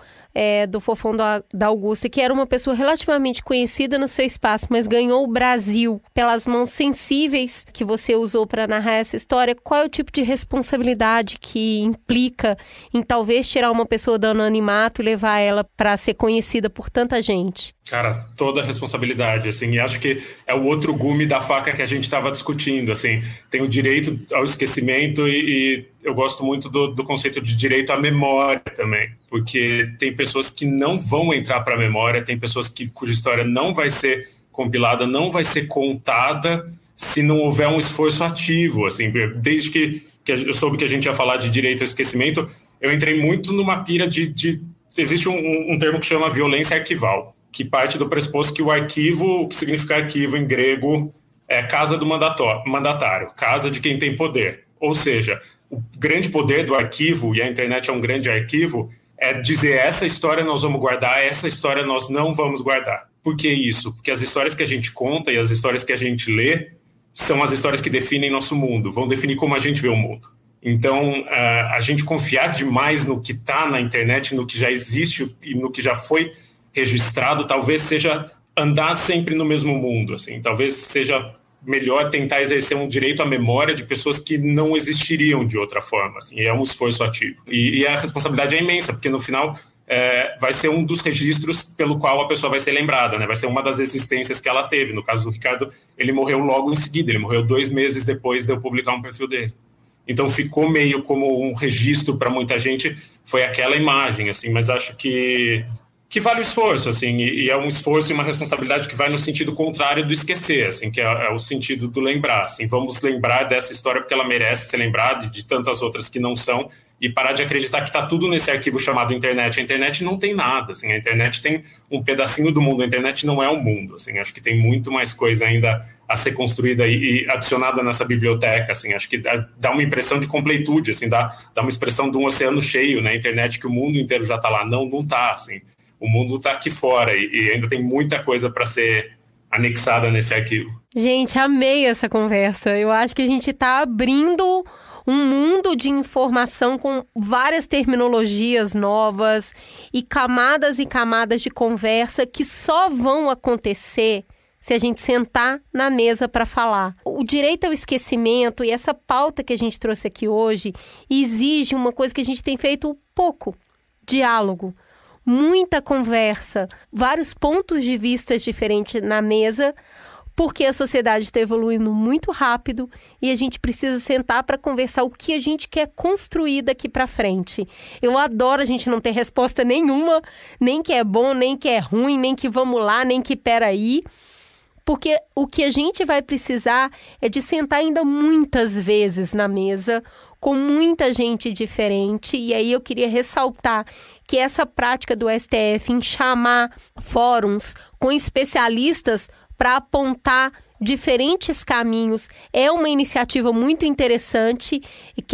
do Fofão da Augusta, que era uma pessoa relativamente conhecida no seu espaço, mas ganhou o Brasil pelas mãos sensíveis que você usou para narrar essa história, qual é o tipo de responsabilidade que implica em talvez tirar uma pessoa do anonimato e levar ela para ser conhecida por tanta gente? Cara, toda a responsabilidade, assim, e acho que é o outro gume da faca que a gente estava discutindo, assim, tem o direito ao esquecimento e eu gosto muito do conceito de direito à memória também, porque tem pessoas que não vão entrar para a memória, tem pessoas cuja história não vai ser compilada, não vai ser contada se não houver um esforço ativo, assim, desde que eu soube que a gente ia falar de direito ao esquecimento, eu entrei muito numa pira existe um termo que chama violência arquival, que parte do pressuposto que o arquivo, o que significa arquivo em grego, é casa do mandatário, casa de quem tem poder. Ou seja, o grande poder do arquivo, e a internet é um grande arquivo, é dizer essa história nós vamos guardar, essa história nós não vamos guardar. Por que isso? Porque as histórias que a gente conta e as histórias que a gente lê são as histórias que definem nosso mundo, vão definir como a gente vê o mundo. Então, a gente confiar demais no que está na internet, no que já existe e no que já foi registrado, talvez seja andar sempre no mesmo mundo, assim, talvez seja melhor tentar exercer um direito à memória de pessoas que não existiriam de outra forma, assim, é um esforço ativo. E a responsabilidade é imensa, porque no final vai ser um dos registros pelo qual a pessoa vai ser lembrada, né? Vai ser uma das existências que ela teve. No caso do Ricardo, ele morreu logo em seguida, ele morreu 2 meses depois de eu publicar um perfil dele. Então ficou meio como um registro para muita gente, foi aquela imagem, assim, mas acho que vale o esforço, assim, e é um esforço e uma responsabilidade que vai no sentido contrário do esquecer, assim, que é o sentido do lembrar, assim, vamos lembrar dessa história porque ela merece ser lembrada e de tantas outras que não são, e parar de acreditar que está tudo nesse arquivo chamado internet. A internet não tem nada, assim, a internet tem um pedacinho do mundo, a internet não é o mundo, assim, acho que tem muito mais coisa ainda a ser construída e adicionada nessa biblioteca, assim, acho que dá uma impressão de completude, assim, dá uma expressão de um oceano cheio, né, a internet que o mundo inteiro já está lá, não está, assim. O mundo está aqui fora e ainda tem muita coisa para ser anexada nesse arquivo. Gente, amei essa conversa. Eu acho que a gente está abrindo um mundo de informação com várias terminologias novas e camadas de conversa que só vão acontecer se a gente sentar na mesa para falar. O direito ao esquecimento e essa pauta que a gente trouxe aqui hoje exige uma coisa que a gente tem feito pouco: diálogo. Muita conversa, vários pontos de vista diferentes na mesa, porque a sociedade está evoluindo muito rápido e a gente precisa sentar para conversar o que a gente quer construir daqui para frente. Eu adoro a gente não ter resposta nenhuma, nem que é bom, nem que é ruim, nem que vamos lá, nem que peraí. Porque o que a gente vai precisar é de sentar ainda muitas vezes na mesa, com muita gente diferente. E aí eu queria ressaltar que essa prática do STF em chamar fóruns com especialistas para apontar diferentes caminhos é uma iniciativa muito interessante. E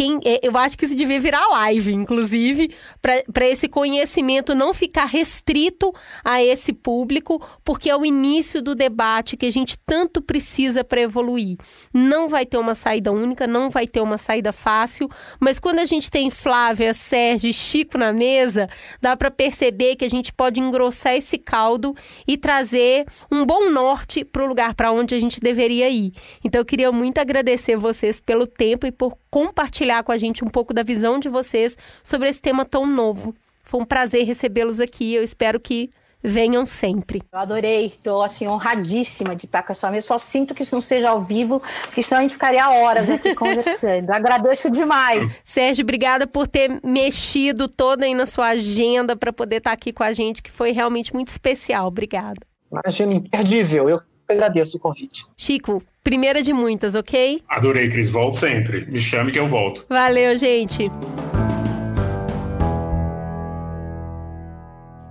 eu acho que isso devia virar live, inclusive, para esse conhecimento não ficar restrito a esse público, porque é o início do debate que a gente tanto precisa para evoluir. Não vai ter uma saída única, não vai ter uma saída fácil, mas quando a gente tem Flávia, Sérgio e Chico na mesa, dá para perceber que a gente pode engrossar esse caldo e trazer um bom norte para o lugar para onde a gente deveria ir. Então eu queria muito agradecer vocês pelo tempo e por compartilhar com a gente um pouco da visão de vocês sobre esse tema tão novo. Foi um prazer recebê-los aqui, eu espero que venham sempre. Eu adorei, estou assim, honradíssima de estar com essa mesa, só sinto que isso não seja ao vivo, porque senão a gente ficaria horas aqui conversando. Agradeço demais. Sérgio, obrigada por ter mexido toda aí na sua agenda para poder estar aqui com a gente, que foi realmente muito especial. Obrigada. Imagina, imperdível. Eu agradeço o convite. Chico, primeira de muitas, ok? Adorei, Cris. Volto sempre. Me chame que eu volto. Valeu, gente.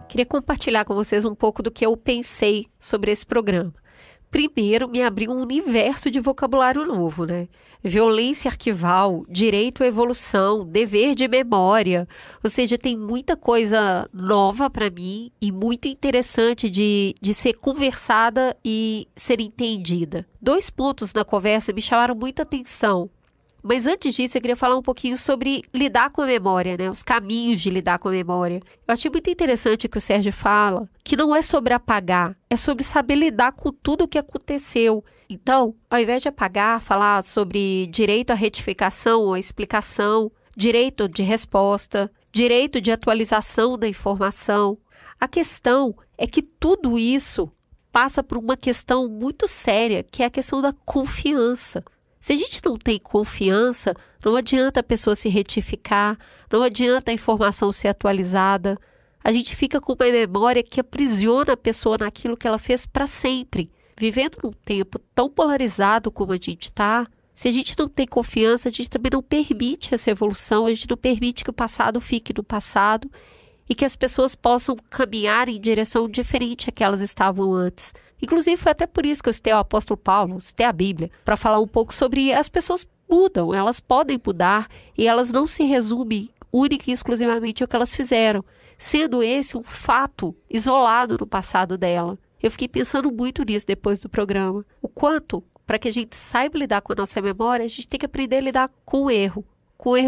Queria compartilhar com vocês um pouco do que eu pensei sobre esse programa. Primeiro, me abriu um universo de vocabulário novo, né? Violência arquival, direito à evolução, dever de memória. Ou seja, tem muita coisa nova para mim e muito interessante de ser conversada e ser entendida. 2 pontos na conversa me chamaram muita atenção. Mas antes disso, eu queria falar um pouquinho sobre lidar com a memória, né? Os caminhos de lidar com a memória. Eu achei muito interessante o que o Sérgio fala, que não é sobre apagar, é sobre saber lidar com tudo o que aconteceu. Então, ao invés de apagar, falar sobre direito à retificação ou à explicação, direito de resposta, direito de atualização da informação, a questão é que tudo isso passa por uma questão muito séria, que é a questão da confiança. Se a gente não tem confiança, não adianta a pessoa se retificar, não adianta a informação ser atualizada. A gente fica com uma memória que aprisiona a pessoa naquilo que ela fez para sempre. Vivendo num tempo tão polarizado como a gente está, se a gente não tem confiança, a gente também não permite essa evolução, a gente não permite que o passado fique no passado e que as pessoas possam caminhar em direção diferente a que elas estavam antes. Inclusive, foi até por isso que eu citei o apóstolo Paulo, citei a Bíblia, para falar um pouco sobre as pessoas mudam, elas podem mudar e elas não se resumem única e exclusivamente ao que elas fizeram, sendo esse um fato isolado no passado dela. Eu fiquei pensando muito nisso depois do programa. O quanto, para que a gente saiba lidar com a nossa memória, a gente tem que aprender a lidar com o erro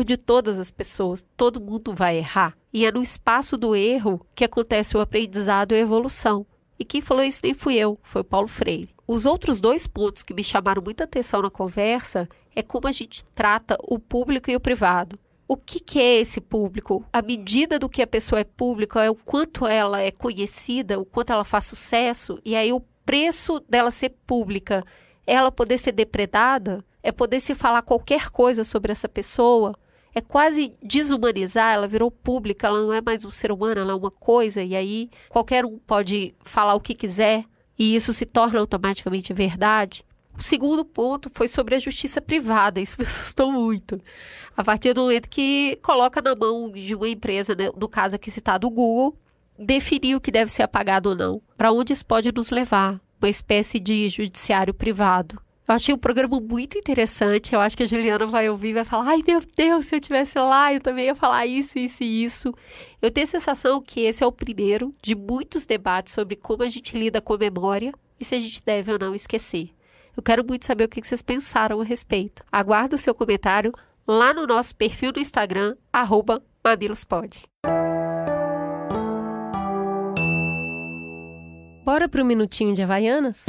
de todas as pessoas. Todo mundo vai errar. E é no espaço do erro que acontece o aprendizado e a evolução. E quem falou isso nem fui eu, foi o Paulo Freire. Os outros 2 pontos que me chamaram muita atenção na conversa é como a gente trata o público e o privado. O que é esse público? A medida do que a pessoa é pública é o quanto ela é conhecida, o quanto ela faz sucesso, e aí o preço dela ser pública, ela poder ser depredada, é poder se falar qualquer coisa sobre essa pessoa, é quase desumanizar, ela virou pública, ela não é mais um ser humano, ela é uma coisa, e aí qualquer um pode falar o que quiser, e isso se torna automaticamente verdade. O segundo ponto foi sobre a justiça privada, isso me assustou muito. A partir do momento que coloca na mão de uma empresa, né, no caso aqui citado o Google, definir o que deve ser apagado ou não, para onde isso pode nos levar, uma espécie de judiciário privado. Eu achei o programa muito interessante, eu acho que a Juliana vai ouvir e vai falar, ai meu Deus, se eu estivesse lá eu também ia falar isso, isso e isso. Eu tenho a sensação que esse é o primeiro de muitos debates sobre como a gente lida com a memória e se a gente deve ou não esquecer. Eu quero muito saber o que vocês pensaram a respeito. Aguardo o seu comentário lá no nosso perfil do Instagram, @mamilospod. Bora pro minutinho de Havaianas?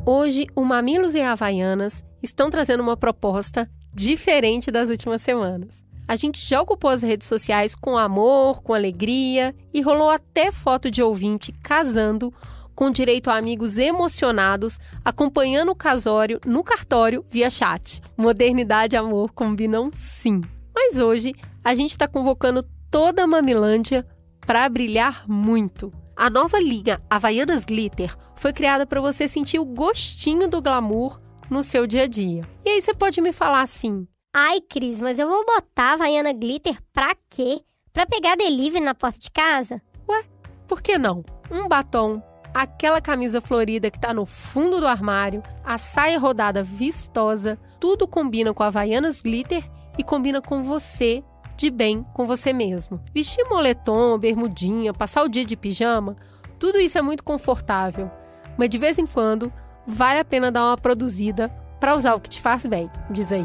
Hoje, o Mamilos e Havaianas estão trazendo uma proposta diferente das últimas semanas. A gente já ocupou as redes sociais com amor, com alegria e rolou até foto de ouvinte casando com direito a amigos emocionados acompanhando o casório no cartório via chat. Modernidade e amor combinam sim. Mas hoje a gente está convocando toda a Mamilândia para brilhar muito. A nova linha Havaianas Glitter foi criada para você sentir o gostinho do glamour no seu dia a dia. E aí você pode me falar assim: ai, Cris, mas eu vou botar Havaiana Glitter pra quê? Pra pegar delivery na porta de casa? Ué, por que não? Um batom, aquela camisa florida que tá no fundo do armário, a saia rodada vistosa, tudo combina com Havaianas Glitter e combina com você, de bem com você mesmo. Vestir moletom, bermudinha, passar o dia de pijama, tudo isso é muito confortável. Mas de vez em quando, vale a pena dar uma produzida pra usar o que te faz bem, diz aí.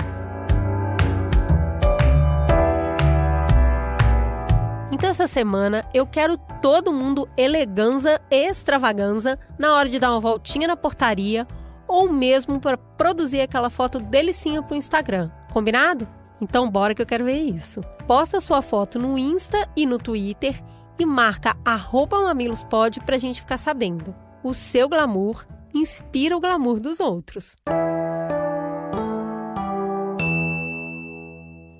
Então essa semana eu quero todo mundo eleganza e extravaganza na hora de dar uma voltinha na portaria ou mesmo para produzir aquela foto delicinha pro Instagram. Combinado? Então bora que eu quero ver isso. Posta sua foto no Insta e no Twitter e marca @mamilospod pra gente ficar sabendo. O seu glamour inspira o glamour dos outros.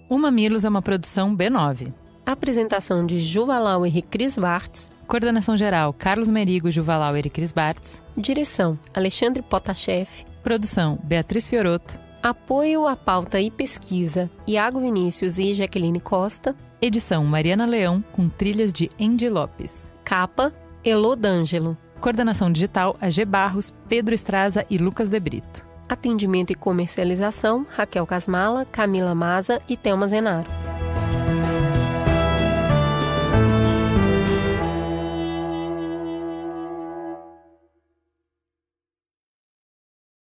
O Mamilos é uma produção B9. Apresentação de Juvalauer e Cris Bartz. Coordenação geral, Carlos Merigo, Juvalauer e Cris Bartz. Direção, Alexandre Potashev. Produção, Beatriz Fiorotto. Apoio à pauta e pesquisa, Iago Vinícius e Jaqueline Costa. Edição, Mariana Leão, com trilhas de Andy Lopes. Capa, Elô D'Angelo. Coordenação digital, AG Barros, Pedro Estraza e Lucas De Brito. Atendimento e comercialização, Raquel Casmala, Camila Maza e Thelma Zenaro.